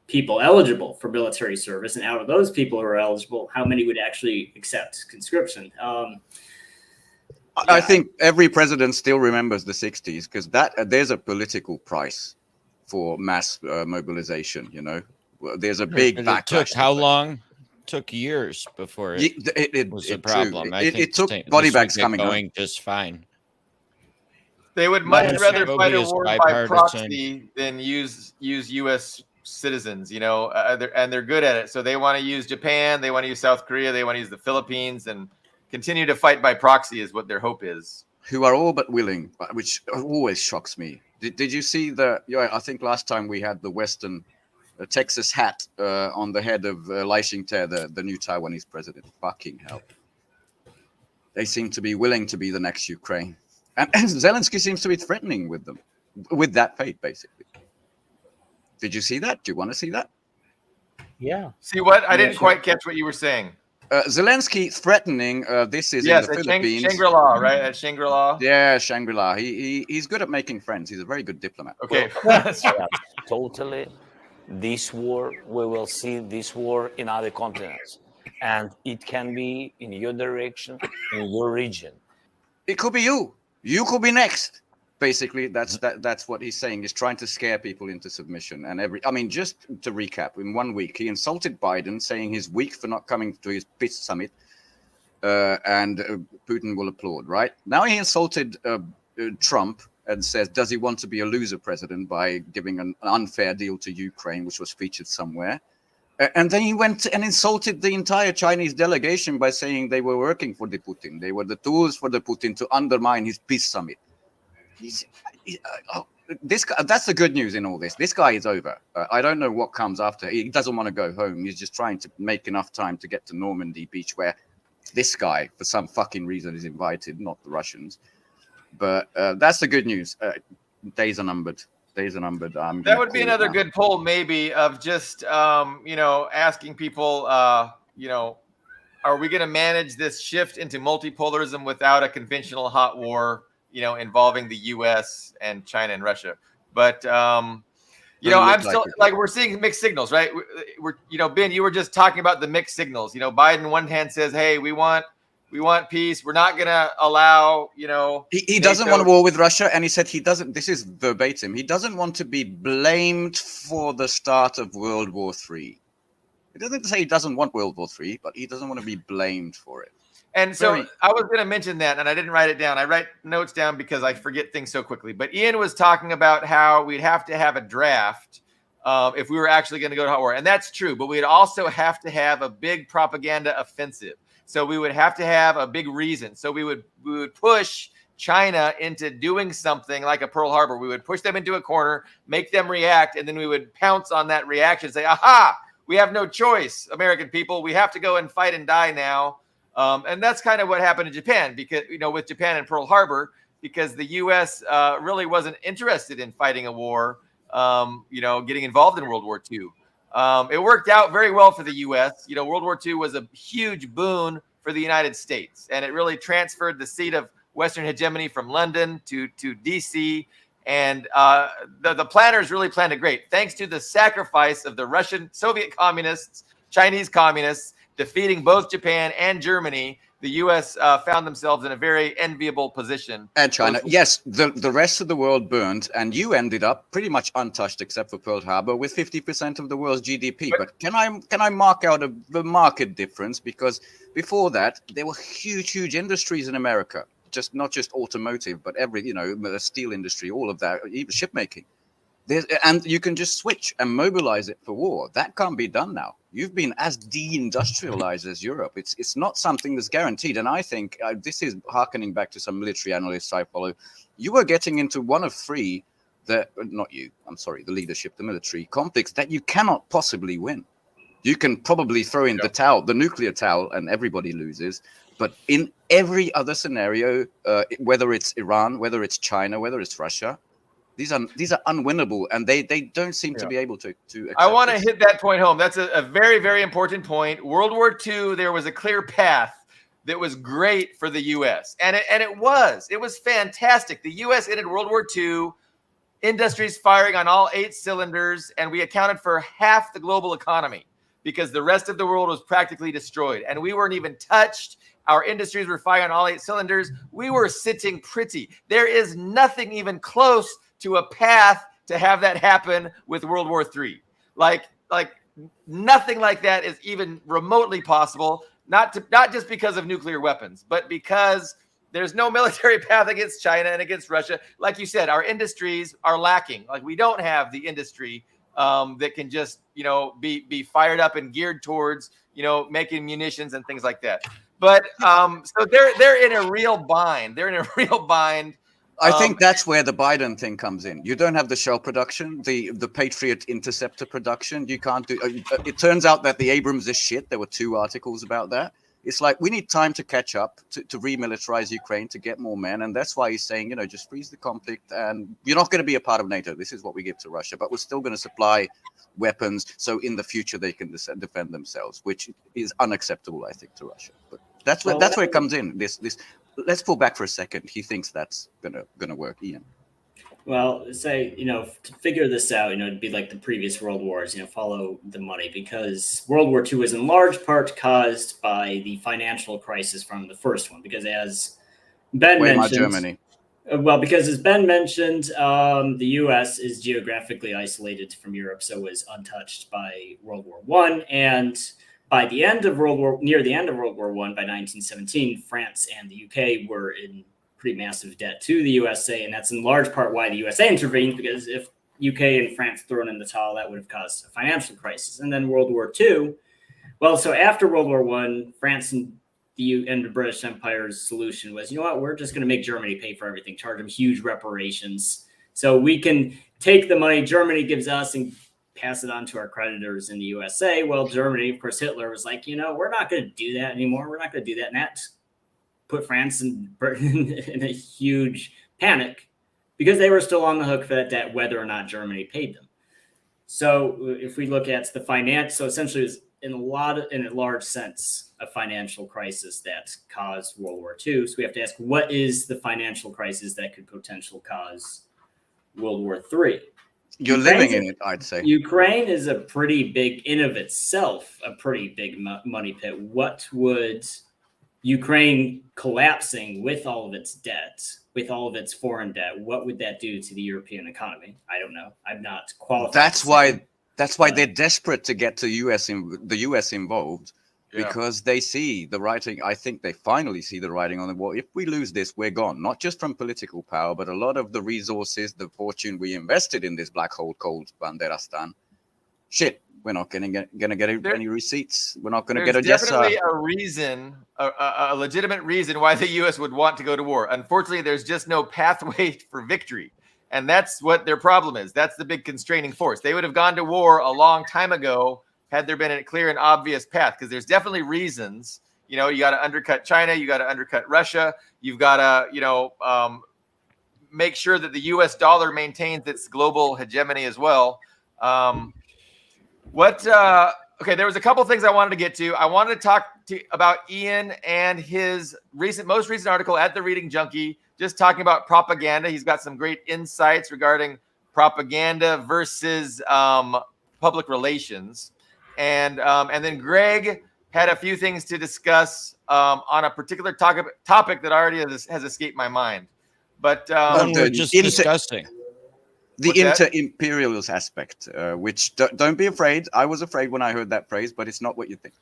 people eligible for military service. And out of those people who are eligible, how many would actually accept conscription? I think every president still remembers the 60s, because there's a political price for mass mobilization, There's a big backlash. Took how long? Took years before it was a problem. It took body bags coming going home. just fine. They would much rather fight a is war by bipartisan. proxy than use U.S. citizens, and they're good at it. So they want to use Japan, they want to use South Korea, they want to use the Philippines, and continue to fight by proxy is what their hope is. Who are all but willing, which always shocks me. Did you see I think last time we had the Western Texas hat on the head of Lai Ching-te, the new Taiwanese president. Fucking hell. They seem to be willing to be the next Ukraine. And Zelensky seems to be threatening with them, with that fate, basically. Did you see that? Do you want to see that? Yeah. See what? I didn't quite catch what you were saying. Zelensky threatening, this is in the Philippines. Shangri-La, right? At Shangri-La? Yeah, Shangri-La. He's good at making friends. He's a very good diplomat. Okay. Totally. This war, we will see this war in other continents. And it can be in your direction, in your region. It could be you. You could be next. Basically, that's what he's saying. He's trying to scare people into submission. And just to recap, in 1 week, he insulted Biden, saying he's weak for not coming to his peace summit, and Putin will applaud, right? Now he insulted Trump and says, does he want to be a loser president by giving an unfair deal to Ukraine, which was featured somewhere? And then he went and insulted the entire Chinese delegation by saying they were working for the Putin. They were the tools for the Putin to undermine his peace summit. This guy, that's the good news in all this. This guy is over. I don't know what comes after. He doesn't want to go home. He's just trying to make enough time to get to Normandy Beach, where this guy, for some fucking reason, is invited, not the Russians. But that's the good news. Days are numbered. That would be another good poll, maybe, of just asking people, are we going to manage this shift into multipolarism without a conventional hot war, involving the U.S. and China and Russia? But I'm still like we're seeing mixed signals, right? We're Ben, you were just talking about the mixed signals. Biden, on one hand, says, hey, we want We want peace. We're not going to allow, He doesn't want a war with Russia, and he said he doesn't. This is verbatim. He doesn't want to be blamed for the start of World War III. He doesn't say he doesn't want World War III, but he doesn't want to be blamed for it. And so I was going to mention that, and I didn't write it down. I write notes down because I forget things so quickly. But Ian was talking about how we'd have to have a draft if we were actually going to go to hot war. And that's true. But we'd also have to have a big propaganda offensive. So we would have to have a big reason. So we would push China into doing something like a Pearl Harbor. We would push them into a corner, make them react, and then we would pounce on that reaction and say, aha, we have no choice, American people. We have to go and fight and die now. And that's kind of what happened in Japan, because, with Japan and Pearl Harbor, because the U.S. Really wasn't interested in fighting a war, getting involved in World War II. It worked out very well for the U.S. World War II was a huge boon for the United States, and it really transferred the seat of Western hegemony from London to D.C., and the planners really planned it great, thanks to the sacrifice of the Russian, Soviet communists, Chinese communists, defeating both Japan and Germany. The U.S. found themselves in a very enviable position. And China, yes, the rest of the world burned, and you ended up pretty much untouched, except for Pearl Harbor, with 50% of the world's GDP. But can I mark out the market difference? Because before that, there were huge industries in America, not just automotive, but every the steel industry, all of that, even ship making. And you can just switch and mobilize it for war. That can't be done now. You've been as deindustrialized as Europe. It's not something that's guaranteed. And I think this is hearkening back to some military analysts I follow. You were getting into one of three, the leadership, the military conflicts that you cannot possibly win. You can probably throw in the nuclear towel, and everybody loses. But in every other scenario, whether it's Iran, whether it's China, whether it's Russia, these are unwinnable, and they don't seem to be able to I want to hit that point home. That's a very, very important point. World War II, there was a clear path that was great for the U.S. And it was fantastic. The U.S. ended World War II, industries firing on all 8 cylinders, and we accounted for half the global economy because the rest of the world was practically destroyed, and we weren't even touched. Our industries were firing on all 8 cylinders. We were sitting pretty. There is nothing even close to a path to have that happen with World War III. Like nothing like that is even remotely possible, not just because of nuclear weapons, but because there's no military path against China and against Russia. Like you said, our industries are lacking. Like, we don't have the industry that can just, be fired up and geared towards, making munitions and things like that. But so they're in a real bind. I think that's where the Biden thing comes in. You don't have the shell production, the Patriot interceptor production. You can't do. It turns out that the Abrams is shit. There were 2 articles about that. It's like, we need time to catch up, to remilitarize Ukraine, to get more men. And that's why he's saying, just freeze the conflict. And you're not going to be a part of NATO. This is what we give to Russia. But we're still going to supply weapons so in the future they can defend themselves, which is unacceptable, I think, to Russia. But that's where it comes in. This. Let's pull back for a second. He thinks that's gonna work, Ian. Well, say, to figure this out, it'd be like the previous world wars, follow the money, because World War II was in large part caused by the financial crisis from the first one, because as Ben mentioned, Germany. Because as Ben mentioned, the U.S. is geographically isolated from Europe, so was untouched by World War I, and by the end of near the end of World War I, by 1917, France and the UK were in pretty massive debt to the USA, and that's in large part why the USA intervened, because if UK and France thrown in the towel, that would have caused a financial crisis. And then World War II, so after World War I, France and the British Empire's solution was, we're just going to make Germany pay for everything, charge them huge reparations, so we can take the money Germany gives us and pass it on to our creditors in the USA. Well, Germany, of course, Hitler was like, we're not going to do that anymore. We're not going to do that. And that put France and Britain in a huge panic, because they were still on the hook for that debt, whether or not Germany paid them. So if we look at the finance, so essentially it was in a large sense, a financial crisis that caused World War II. So we have to ask, what is the financial crisis that could potentially cause World War III? You're living in it, I'd say. Ukraine is a pretty big, in of itself, a pretty big money pit. What would Ukraine collapsing with all of its debt, with all of its foreign debt, what would that do to the European economy? I don't know. I'm not qualified. That's why they're desperate to get to the US involved, because they see the writing. I think they finally see the writing on the wall. If we lose this, we're gone. Not just from political power, but a lot of the resources, the fortune we invested in this black hole called Banderastan. Shit, we're not gonna get any receipts. We're not gonna get There's Odessa. definitely a reason, a legitimate reason why the U.S. would want to go to war. Unfortunately, there's just no pathway for victory, and that's what their problem is. That's the big constraining force. They would have gone to war a long time ago had there been a clear and obvious path, because there's definitely reasons. You know, you got to undercut China, you got to undercut Russia, you've got to, make sure that the U.S. dollar maintains its global hegemony as well. Okay, there was a couple things I wanted to get to. I wanted to talk about Ian and his most recent article at the Reading Junkie, just talking about propaganda. He's got some great insights regarding propaganda versus public relations. And then Greg had a few things to discuss on a particular topic that already has escaped my mind. But we're just discussing. The inter-imperialist aspect, which don't be afraid. I was afraid when I heard that phrase, but it's not what you think.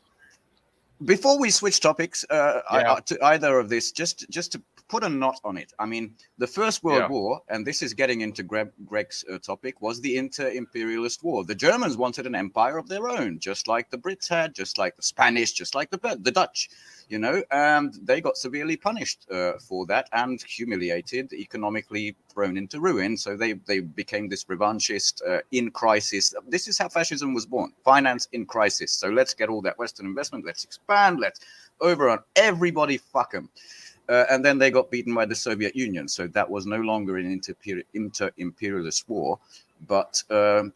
Before we switch topics to either of this, just to put a knot on it. I mean, the First World War, and this is getting into Greg's topic, was the inter-imperialist war. The Germans wanted an empire of their own, just like the Brits had, just like the Spanish, just like the Dutch. You know, and they got severely punished for that and humiliated, economically thrown into ruin. So they became this revanchist in crisis. This is how fascism was born: finance in crisis. So let's get all that Western investment. Let's expand. Let's overrun everybody. Fuck them. And then they got beaten by the Soviet Union. So that was no longer an inter-imperialist war, but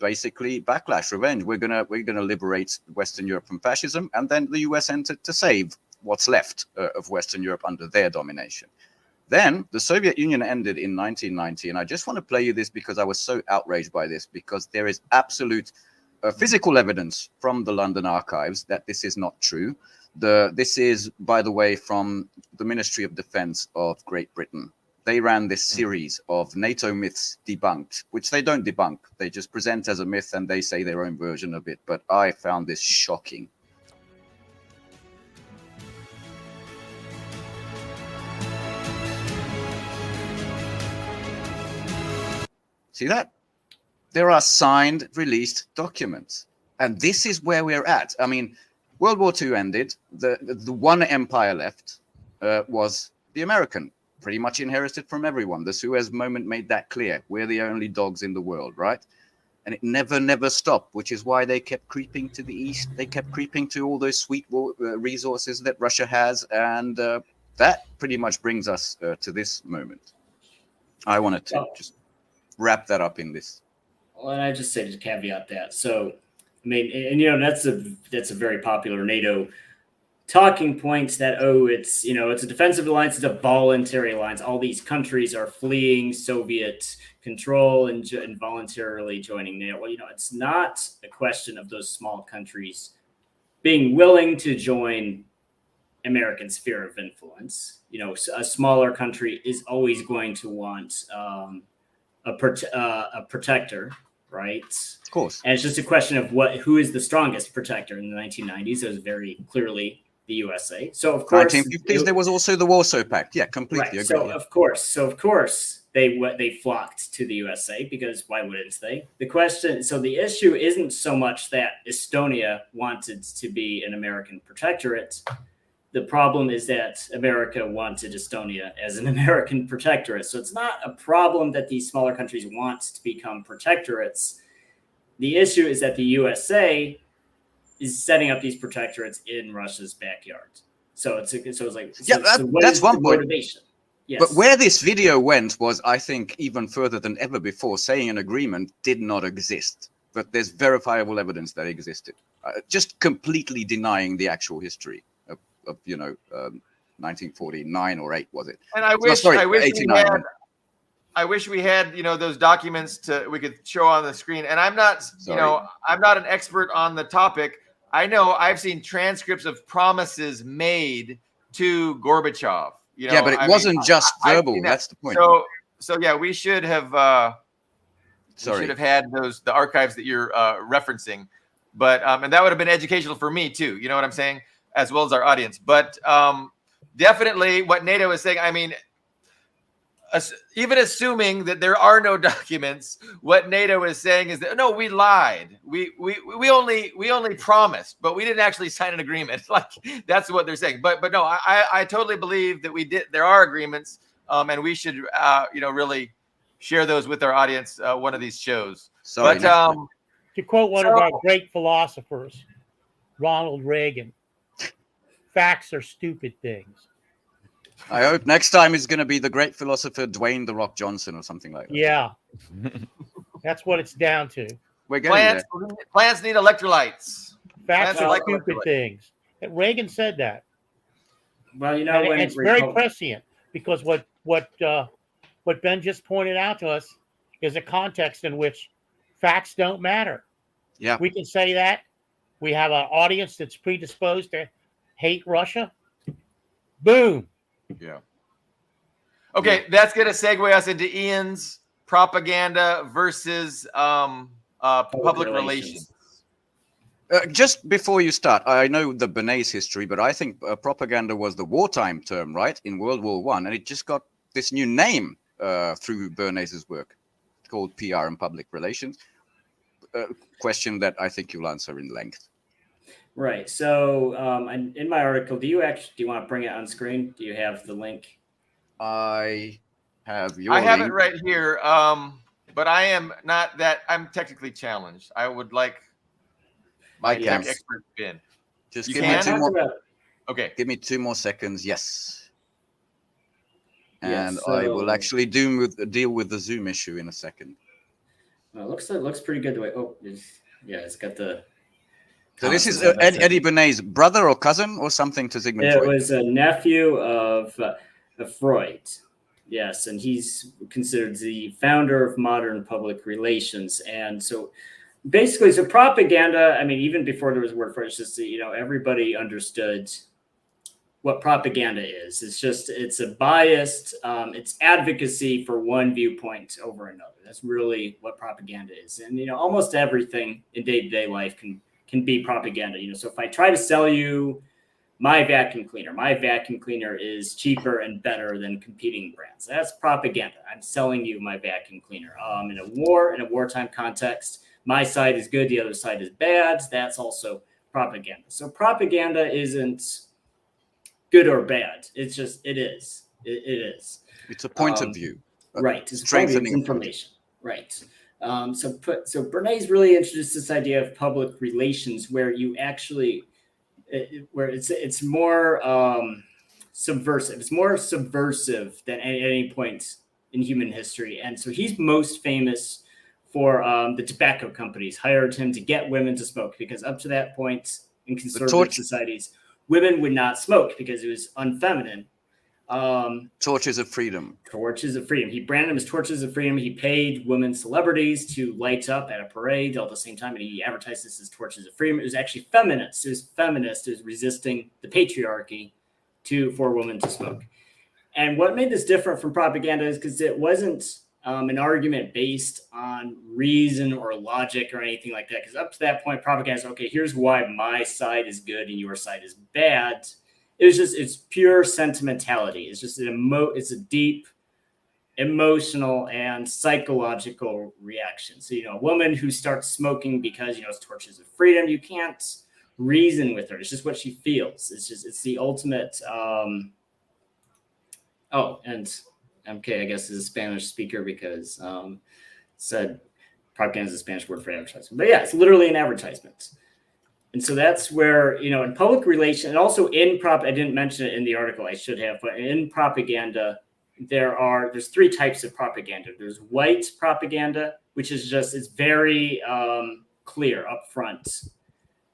basically backlash, revenge. We're gonna liberate Western Europe from fascism, and then the US entered to save what's left of Western Europe under their domination. Then the Soviet Union ended in 1990, and I just want to play you this because I was so outraged by this, because there is absolute physical evidence from the London archives that this is not true. This is, by the way, from the Ministry of Defense of Great Britain. They ran this series of NATO myths debunked, which they don't debunk. They just present as a myth and they say their own version of it. But I found this shocking. See that? There are signed, released documents. And this is where we're at. I mean, World War II ended. The one empire left was the American, pretty much inherited from everyone. The Suez moment made that clear. We're the only dogs in the world, right? And it never stopped, which is why they kept creeping to the east. They kept creeping to all those sweet resources that Russia has. And that pretty much brings us to this moment. I wanted to just wrap that up in this. Well, and I just say to caveat that. So, I mean, and you know, that's a very popular NATO talking point that, it's a defensive alliance, it's a voluntary alliance. All these countries are fleeing Soviet control and voluntarily joining NATO. Well, it's not a question of those small countries being willing to join American sphere of influence. A smaller country is always going to want a protector, right? Of course. And it's just a question of who is the strongest protector. In the 1990s, it was very clearly the USA. So of course, 1950s, there was also the Warsaw Pact. Yeah, completely agree. So of course, they flocked to the USA, because why wouldn't they? The issue isn't so much that Estonia wanted to be an American protectorate. The problem is that America wanted Estonia as an American protectorate. So it's not a problem that these smaller countries want to become protectorates. The issue is that the USA is setting up these protectorates in Russia's backyard. So that's one motivation. Yes. But where this video went was, I think, even further than ever before, saying an agreement did not exist. But there's verifiable evidence that existed. Just completely denying the actual history of 1949 or 8, was it? And I wish we had those documents we could show on the screen. And I'm not I'm not an expert on the topic. I know I've seen transcripts of promises made to Gorbachev. You know, Yeah, but it wasn't just I've verbal. seen That's the point. So yeah, we should have had the archives that you're referencing, but and that would have been educational for me too. You know what I'm saying, as well as our audience. But definitely, what NATO is saying. I mean, even assuming that there are no documents, what NATO is saying is that no, we lied. We only promised, but we didn't actually sign an agreement. Like that's what they're saying. But no, I totally believe that we did. There are agreements, and we should really share those with our audience one of these shows. Sorry, but to quote one of our great philosophers, Ronald Reagan, facts are stupid things. I hope next time it's going to be the great philosopher Dwayne "The Rock" Johnson or something like that. Yeah, that's what it's down to. We're getting plants need electrolytes. Facts are stupid things. And Reagan said that. Well, you know, and it's very prescient because what Ben just pointed out to us is a context in which facts don't matter. Yeah, we can say that. We have an audience that's predisposed to hate Russia. Boom. Yeah. Okay, that's going to segue us into Ian's propaganda versus public relations. Just before you start, I know the Bernays history, but I think propaganda was the wartime term, right, in World War I, and it just got this new name through Bernays's work called PR and public relations. Question that I think you'll answer in length. Right. So in my article, do you want to bring it on screen? Do you have the link? I have your link. It right here. But I am not that. I'm technically challenged. I would like my tech expert spin. Just give me 2 more. Okay. Give me 2 more seconds. Yes. And I will actually deal with the Zoom issue in a second. Well, it looks pretty good the way. Oh, it's got the. So this is Eddie Bernays' brother or cousin or something to Sigmund Freud? It was a nephew of Freud. Yes, and he's considered the founder of modern public relations. And so basically, so propaganda, I mean, even before there was a word for it, it's just, everybody understood what propaganda is. It's a biased, it's advocacy for one viewpoint over another. That's really what propaganda is. And, almost everything in day-to-day life can be propaganda. So if I try to sell you my vacuum cleaner is cheaper and better than competing brands. That's propaganda. I'm selling you my vacuum cleaner. In a wartime context, my side is good, the other side is bad. That's also propaganda. So propaganda isn't good or bad. It's just, it is. It is. It's a point of view. Right. It's strengthening information. Right. So Bernays really introduced this idea of public relations where you actually, where it's more subversive. It's more subversive than at any point in human history. And so he's most famous for the tobacco companies hired him to get women to smoke, because up to that point in conservative societies, women would not smoke because it was unfeminine. Torches of freedom. Torches of freedom. He branded them as torches of freedom. He paid women celebrities to light up at a parade all at the same time, and he advertised this as torches of freedom. It was actually feminist. It was feminist. It was resisting the patriarchy for women to smoke. And what made this different from propaganda is because it wasn't an argument based on reason or logic or anything like that. Because up to that point, propaganda is, okay, here's why my side is good and your side is bad. It's pure sentimentality. It's just it's a deep emotional and psychological reaction. So, a woman who starts smoking because, it's torches of freedom, you can't reason with her. It's just what she feels. It's the ultimate. And MK, I guess, is a Spanish speaker because said propaganda is a Spanish word for advertisement. But yeah, it's literally an advertisement. And so that's where, in public relations, and also in I didn't mention it in the article, I should have, but in propaganda, there's 3 types of propaganda. There's white propaganda, which is it's very clear up front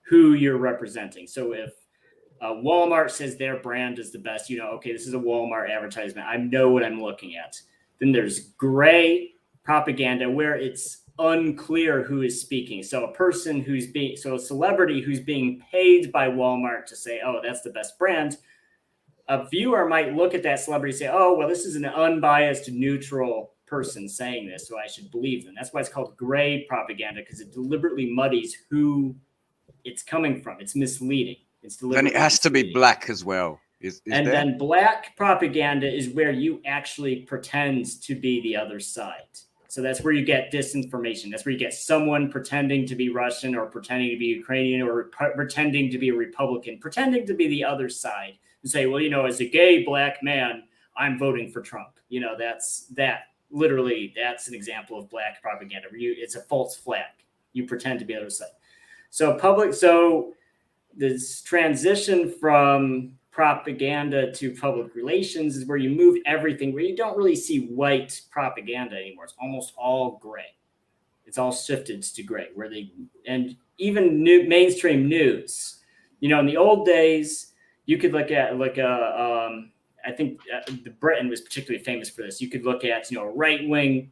who you're representing. So if Walmart says their brand is the best, okay, this is a Walmart advertisement. I know what I'm looking at. Then there's gray propaganda where it's unclear who is speaking. So a celebrity who's being paid by Walmart to say, oh, that's the best brand. a viewer might look at that celebrity and say, oh, well, this is an unbiased, neutral person saying this, so I should believe them. That's why it's called gray propaganda, because it deliberately muddies who it's coming from. It's misleading. It's Then it has to be black as well. Then black propaganda is where you actually pretend to be the other side. So that's where you get disinformation. That's where you get someone pretending to be Russian or pretending to be Ukrainian or pretending to be a Republican, pretending to be the other side and say, well, you know, as a gay black man, I'm voting for Trump. You know, that's an example of black propaganda. It's a false flag. You pretend to be the other side. So this transition from propaganda to public relations is where you move everything, where you don't really see white propaganda anymore. It's almost all gray. It's all shifted to gray, and even mainstream news. You know, in the old days, you could look at I think Britain was particularly famous for this. You could look at, you know, a right-wing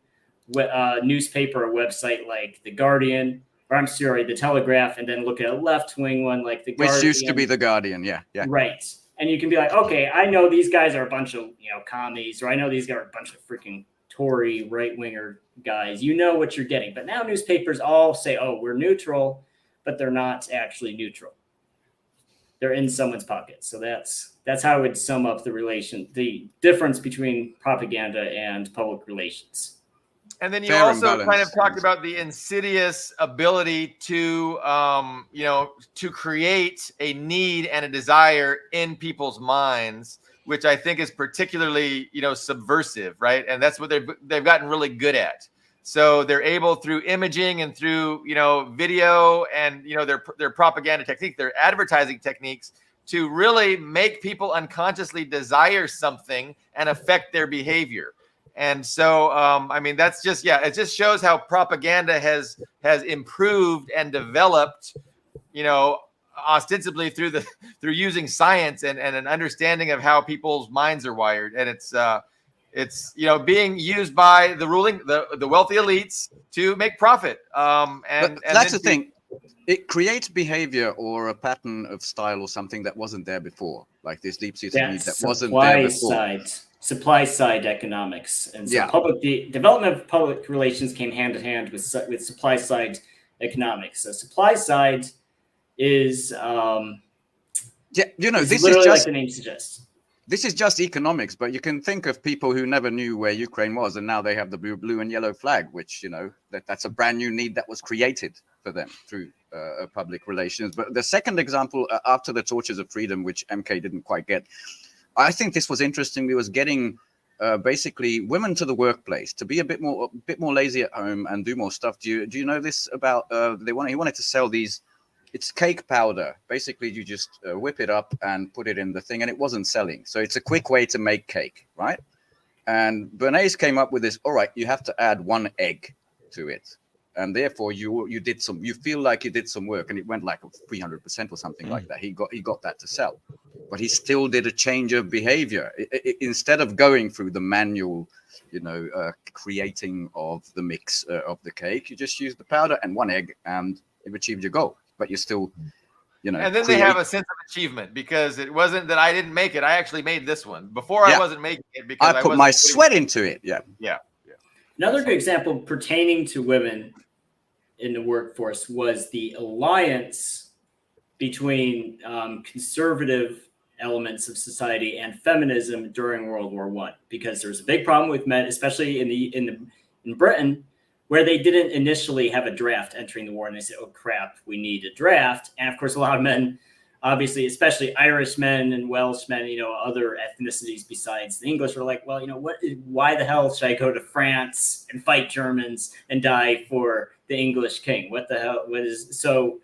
newspaper or website like The Guardian, The Telegraph, and then look at a left-wing one like The Guardian. Which used to be The Guardian, yeah. Right. And you can be like, okay, I know these guys are a bunch of, you know, commies, or I know these guys are a bunch of freaking Tory right-winger guys. You know what you're getting. But now newspapers all say, oh, we're neutral, but they're not actually neutral. They're in someone's pocket. So that's how I would sum up the difference between propaganda and public relations. And then you Fair also and kind of talked about the insidious ability to, to create a need and a desire in people's minds, which I think is particularly, you know, subversive, right? And that's what they've gotten really good at. So they're able, through imaging and through, you know, video and, you know, their propaganda technique, their advertising techniques, to really make people unconsciously desire something and affect their behavior. And so, I mean, that's just, it just shows how propaganda has improved and developed, you know, ostensibly through using science and an understanding of how people's minds are wired. And it's you know, being used by the wealthy elites to make profit. And that's the thing. It creates behavior or a pattern of style or something that wasn't there before, like this deep-seated need that wasn't there before. Supply side economics, and so the development of public relations came hand in hand with supply side economics. So supply side is you know, this literally is just like the name suggests. This is just economics, but you can think of people who never knew where Ukraine was, and now they have the blue and yellow flag, which, you know, that's a brand new need that was created for them through public relations. But the second example, after the torches of freedom, which MK didn't quite get, I think this was interesting. We was getting basically women to the workplace to be a bit more lazy at home and do more stuff. Do you know this about? He wanted to sell these. It's cake powder. Basically, you just whip it up and put it in the thing, and it wasn't selling. So it's a quick way to make cake, right? And Bernays came up with this. All right, you have to add 1 egg to it, and therefore you feel like you did some work, and it went like 300% or something like that. He got that to sell, but he still did a change of behavior. Instead of going through the manual, you know, creating of the mix of the cake, you just use the powder and 1 egg, and you've achieved your goal. But you're still, you know. And then they have a sense of achievement, because it wasn't that I didn't make it. I actually made this one. Before I wasn't making it because I put my sweat into it. Yeah. Another good example pertaining to women in the workforce was the alliance between conservative elements of society and feminism during World War I, because there was a big problem with men, especially in Britain, where they didn't initially have a draft entering the war, and they said, oh crap, we need a draft. And of course, a lot of men, obviously, especially Irish men and Welsh men, you know, other ethnicities besides the English, were like, well, you know, why the hell should I go to France and fight Germans and die for the English king? What the hell? So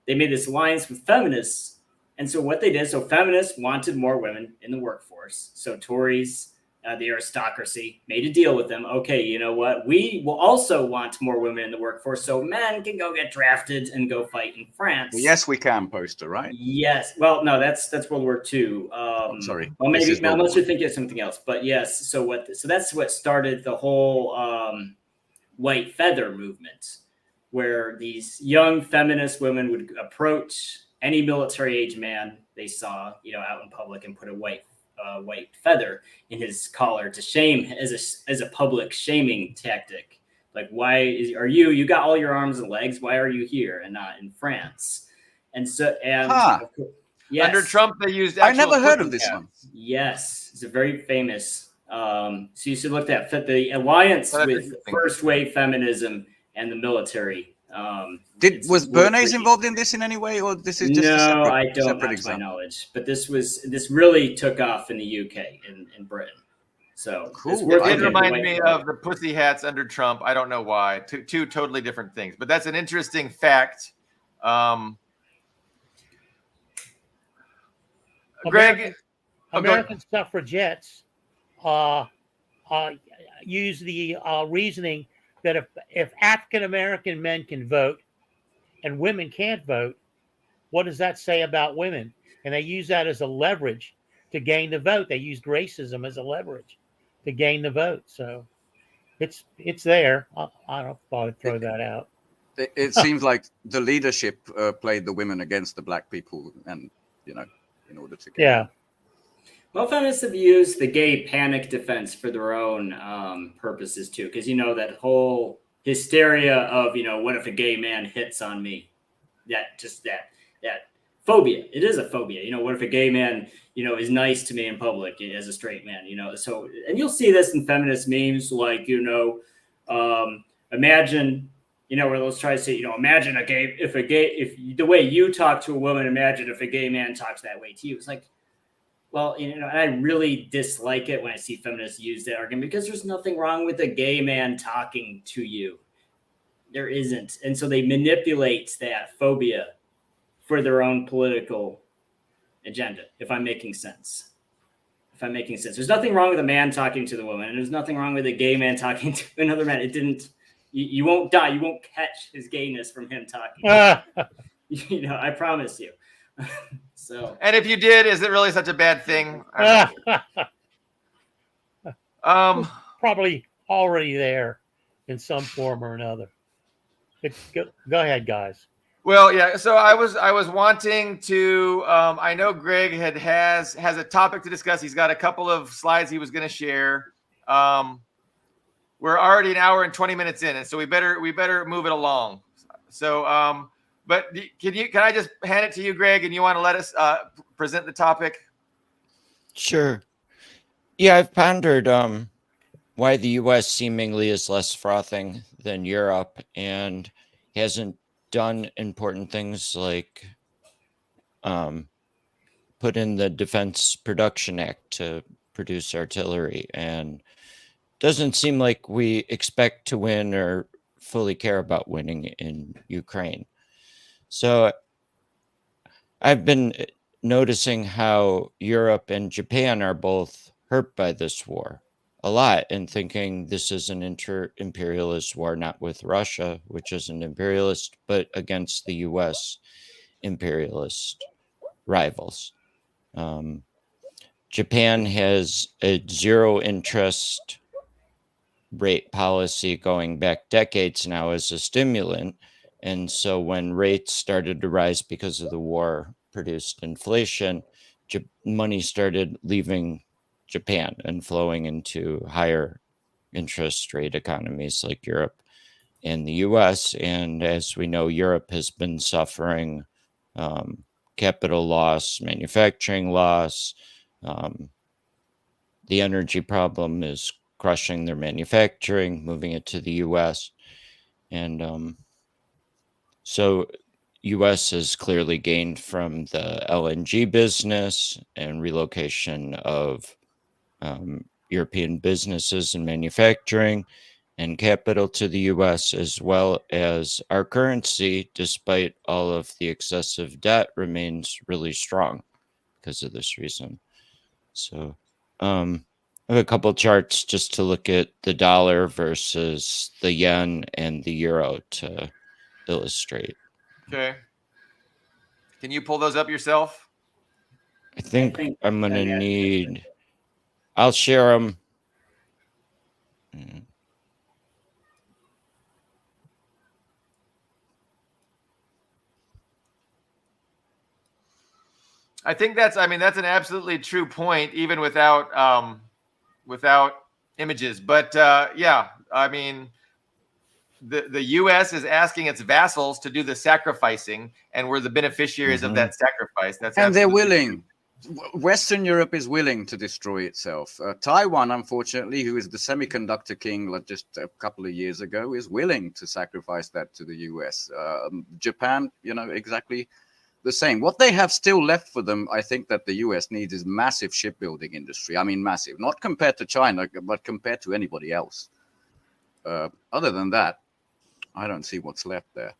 they made this alliance with feminists. And so what they did, so feminists wanted more women in the workforce. So Tories, the aristocracy, made a deal with them. Okay, you know what? We will also want more women in the workforce, so men can go get drafted and go fight in France. Well, yes, we can, poster, right? Yes. Well, no, that's World War II. Sorry. Well, maybe unless you're thinking of something else. But yes. So that's what started the whole white feather movement, where these young feminist women would approach any military age man they saw, you know, out in public and put a white white feather in his collar to shame as a public shaming tactic. Like, are you got all your arms and legs? Why are you here and not in France? And so, yes. Under Trump, they used I actual never heard of pussy this hats. one. Yes, it's a very famous. So you should look at the alliance Oh, that's with interesting. first wave feminism and the military. Was Bernays involved in this in any way, or this is just a No, separate, I don't, separate not to my example? knowledge. But this really took off in the UK in Britain. So Cool. it's It worth did looking at the remind white me flag. of the pussy hats under Trump. I don't know why. Two totally different things, but that's an interesting fact. Greg, American suffragettes use the reasoning that if African American men can vote and women can't vote, what does that say about women? And they use that as a leverage to gain the vote. They used racism as a leverage to gain the vote. So it's there. I don't thought I'd throw that out. It seems like the leadership played the women against the black people, and in order to get them. Well, feminists have used the gay panic defense for their own purposes too, because that whole hysteria of what if a gay man hits on me? That phobia. It is a phobia. What if a gay man is nice to me in public as a straight man? So, and you'll see this in feminist memes, like imagine. Where those try to say, imagine if the way you talk to a woman, imagine if a gay man talks that way to you. It's like, well, and I really dislike it when I see feminists use that argument, because there's nothing wrong with a gay man talking to you. There isn't. And so they manipulate that phobia for their own political agenda, if I'm making sense. There's nothing wrong with a man talking to the woman, and there's nothing wrong with a gay man talking to another man. It didn't. You won't die. You won't catch his gayness from him talking. I promise you. So. And if you did, is it really such a bad thing? Probably already there in some form or another. Go ahead, guys. Well, yeah. So I was wanting to. I know Greg has a topic to discuss. He's got a couple of slides he was going to share. We're already an hour and 20 minutes in, and so we better move it along. So, but can I just hand it to you, Greg, and you want to let us present the topic? Sure. Yeah, I've pondered why the U.S. seemingly is less frothing than Europe and hasn't done important things like put in the Defense Production Act to produce artillery, and doesn't seem like we expect to win or fully care about winning in Ukraine. So I've been noticing how Europe and Japan are both hurt by this war a lot, and thinking this is an imperialist war, not with Russia, which is an imperialist, but against the U.S. imperialist rivals. Japan has a zero interest rate policy going back decades now as a stimulant. And so when rates started to rise because of the war produced inflation, money started leaving Japan and flowing into higher interest rate economies like Europe and the US. And as we know, Europe has been suffering capital loss, manufacturing loss. The energy problem is crushing their manufacturing, moving it to the U.S. And so U.S. has clearly gained from the LNG business and relocation of European businesses and manufacturing and capital to the U.S., as well as our currency, despite all of the excessive debt, remains really strong because of this reason. So I have a couple charts just to look at the dollar versus the yen and the euro to illustrate. Okay. Can you pull those up yourself? I think I'm going to need... I'll share them. I think that's an absolutely true point, even without images. But yeah, I mean, the U.S. is asking its vassals to do the sacrificing, and we're the beneficiaries of that sacrifice. That's And they're absolutely willing. Western Europe is willing to destroy itself. Taiwan, unfortunately, who is the semiconductor king just a couple of years ago, is willing to sacrifice that to the US. Japan, exactly the same. What they have still left for them, I think that the US needs is massive shipbuilding industry. I mean, massive, not compared to China, but compared to anybody else. Other than that, I don't see what's left there.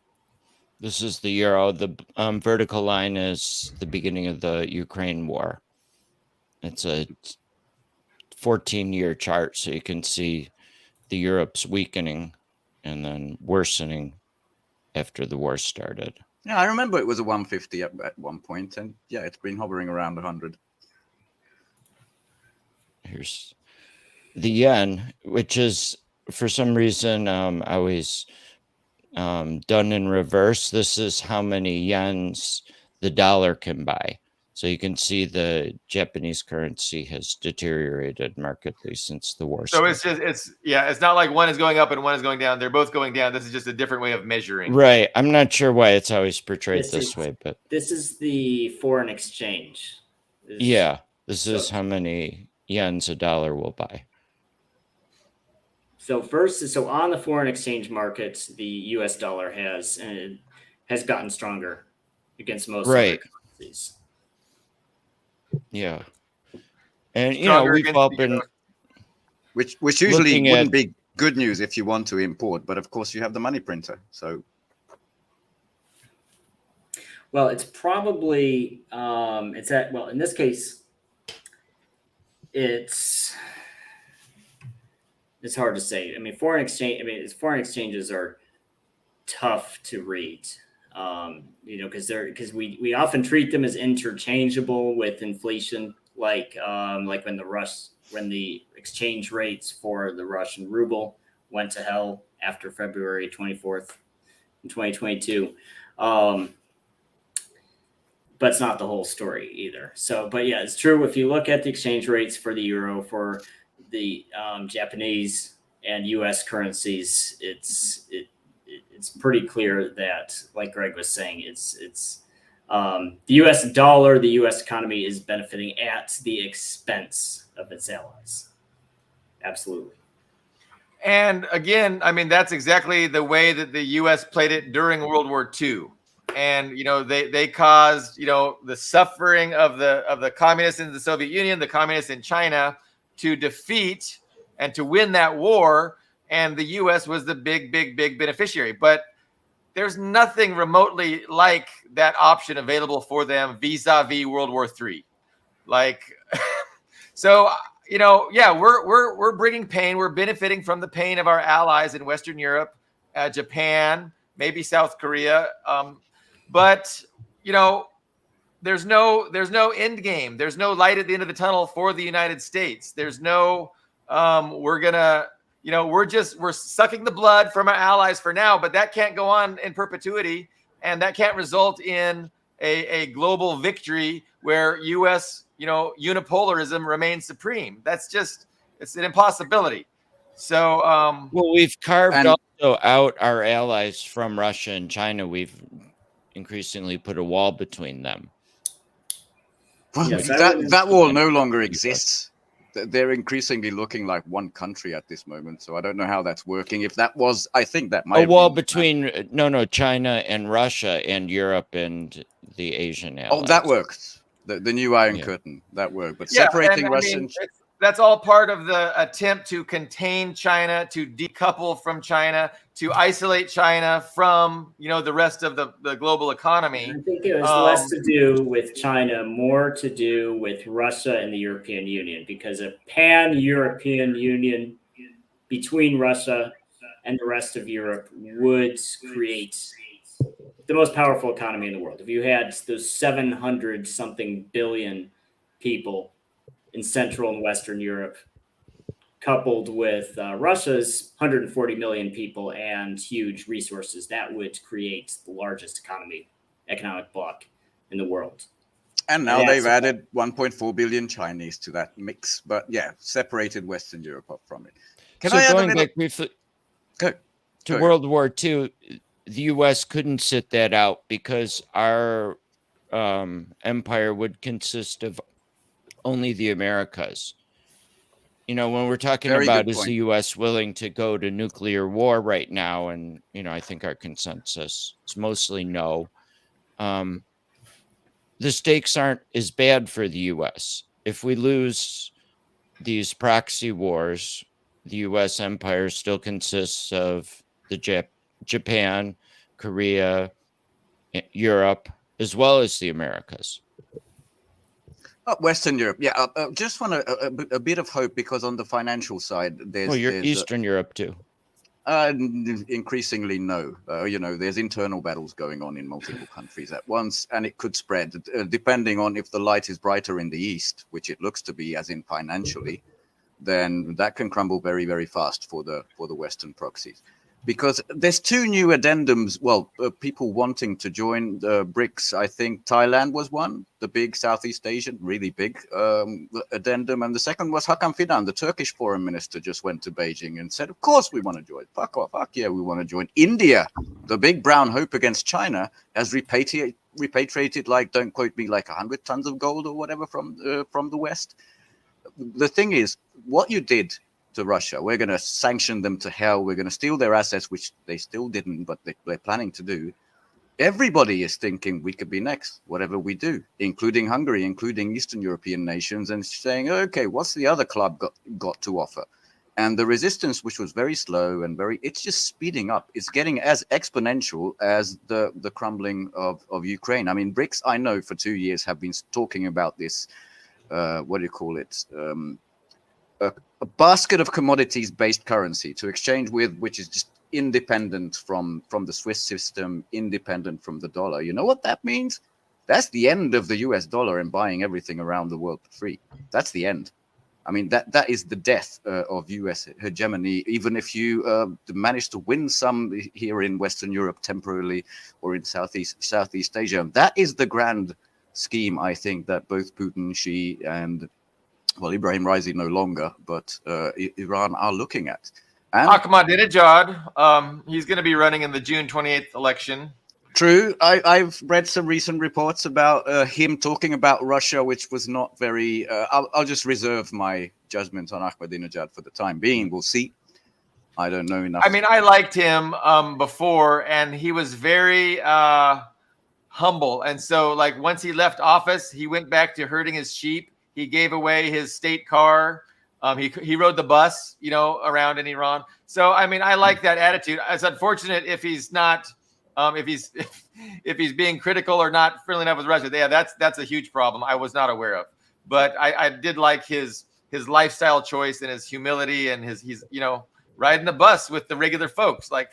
This is the euro. The vertical line is the beginning of the Ukraine war. It's a 14-year chart, so you can see the Europe's weakening and then worsening after the war started. Yeah, I remember it was a 150 at one point, and yeah, it's been hovering around 100. Here's the yen, which is for some reason always done in reverse. This is how many yens the dollar can buy. So you can see the Japanese currency has deteriorated markedly since the war started. So it's not like one is going up and one is going down. They're both going down. This is just a different way of measuring. Right. I'm not sure why it's always portrayed this way, but this is the foreign exchange. This is how many yens a dollar will buy. So so on the foreign exchange markets, the U.S. dollar has gotten stronger against most other currencies. Yeah, and Stronger we've all against the been which usually looking wouldn't at- be good news if you want to import, but of course you have the money printer. So, well, it's probably in this case, it's hard to say. I mean, foreign exchanges are tough to read. Because we often treat them as interchangeable with inflation, like when the exchange rates for the Russian ruble went to hell after February 24th in 2022. But it's not the whole story either. So, but yeah, it's true. If you look at the exchange rates for the euro, for the Japanese and U.S. currencies, it's pretty clear that, like Greg was saying, it's the U.S. dollar, the U.S. economy is benefiting at the expense of its allies. Absolutely. And again, I mean, that's exactly the way that the U.S. played it during World War II. And they caused the suffering of the communists in the Soviet Union, the communists in China, to defeat and to win that war. And the U.S. was the big beneficiary. But there's nothing remotely like that option available for them vis-a-vis World War III. Like, so we're bringing pain. We're benefiting from the pain of our allies in Western Europe, Japan, maybe South Korea. But there's no end game. There's no light at the end of the tunnel for the United States. There's no we're sucking the blood from our allies for now, but that can't go on in perpetuity, and that can't result in a global victory where U.S. unipolarism remains supreme. It's an impossibility. So well, we've carved also out our allies from Russia and China. We've increasingly put a wall between them. Well, Yes, that wall no longer exists. They're increasingly looking like one country at this moment. So I don't know how that's working. If that was, I think that might a wall between China and Russia and Europe and the Asian allies. Oh, that worked. The new Iron Curtain, that worked. But separating Russia and that's all part of the attempt to contain China, to decouple from China, to isolate China from, the rest of the global economy. I think it was less to do with China, more to do with Russia and the European Union, because a pan-European Union between Russia and the rest of Europe would create the most powerful economy in the world. If you had those 700-something billion people in Central and Western Europe, coupled with Russia's 140 million people and huge resources, that would create the largest economic bloc in the world. And now Yeah, they've so- added 1.4 billion Chinese to that mix. But yeah, separated Western Europe up from it. Can So I add a going little? back briefly Go. to Go. World War II, the U.S. couldn't sit that out because our empire would consist of only the Americas. You know, when we're talking Very about good is point. the U.S. willing to go to nuclear war right now, and you know, I think our consensus is mostly no. The stakes aren't as bad for the U.S. If we lose these proxy wars, the U.S. empire still consists of the Japan, Korea, Europe, as well as the Americas. Western Europe, yeah. Just want a bit of hope because on the financial side, Well, you're there's Eastern Europe too. increasingly no. You know, there's internal battles going on in multiple countries at once, and it could spread depending on if the light is brighter in the east, which it looks to be, as in financially. Then that can crumble very, very fast for the Western proxies. Because there's two new addendums. Well, people wanting to join the BRICS. I think Thailand was one, the big Southeast Asian, really big addendum. And the second was Hakan Fidan, the Turkish foreign minister, just went to Beijing and said, of course we want to join. Fuck off. Fuck yeah, we want to join. India, the big brown hope against China, has repatriated, like, don't quote me, like 100 tons of gold or whatever from the West. The thing is, what you did to Russia, we're going to sanction them to hell. We're going to steal their assets, which they still didn't, but they're planning to do. Everybody is thinking we could be next, whatever we do, including Hungary, including Eastern European nations, and saying, okay, what's the other club got to offer? And the resistance, which was very slow and it's just speeding up. It's getting as exponential as the crumbling of Ukraine. I mean, BRICS, I know for 2 years have been talking about this, what do you call it? A basket of commodities-based currency to exchange with, which is just independent from the Swiss system, independent from the dollar. You know what that means? That's the end of the US dollar and buying everything around the world for free. That's the end. I mean, that is the death of US hegemony. Even if you manage to win some here in Western Europe temporarily or in Southeast Asia, that is the grand scheme, I think, that both Putin, Xi, and Ibrahim Raisi no longer, but Iran are looking at. And Ahmadinejad, he's going to be running in the June 28th election. True. I've read some recent reports about him talking about Russia, which was not very... I'll just reserve my judgment on Ahmadinejad for the time being. We'll see. I don't know enough. I mean, I liked him before, and he was very humble. And so, like, once he left office, he went back to herding his sheep. He gave away his state car. He rode the bus, you know, around in Iran. So, I mean, I like that attitude. It's unfortunate if he's not, if he's being critical or not friendly enough with Russia. Yeah, that's a huge problem I was not aware of. But I did like his lifestyle choice and his humility and he's you know, riding the bus with the regular folks. Like,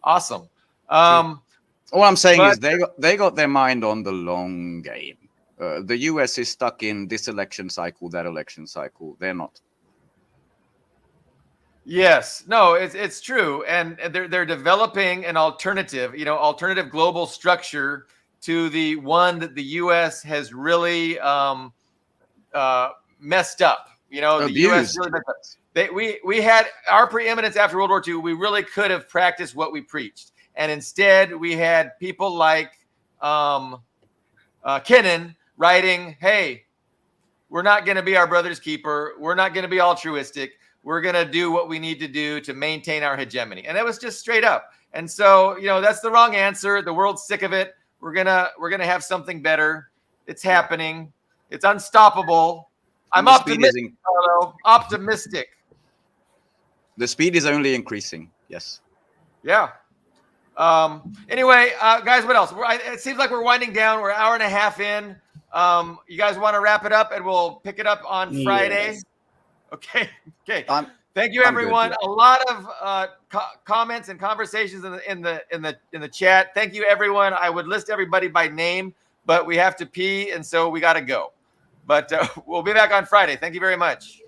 awesome. All I'm saying is they got their mind on the long game. The US is stuck in this election cycle, that election cycle. They're not. Yes, no, it's true, and they're developing an alternative global structure to the one that the U.S. has really messed up. You know, the U.S. really messed up. We had our preeminence after World War II. We really could have practiced what we preached, and instead we had people like Kennan writing, hey, we're not going to be our brother's keeper. We're not going to be altruistic. We're going to do what we need to do to maintain our hegemony. And that was just straight up. And so, you know, that's the wrong answer. The world's sick of it. We're going to have something better. It's happening. It's unstoppable. I'm optimistic, Carlo. Optimistic. The speed is only increasing. Yes. Yeah. Anyway, guys, what else? It seems like we're winding down. We're an hour and a half in. You guys want to wrap it up and we'll pick it up on Friday? Yes. Okay. Thank you, everyone. Good, yeah. A lot of comments and conversations in the chat. Thank you, everyone. I would list everybody by name, but we have to pee, and so we got to go. But we'll be back on Friday. Thank you very much.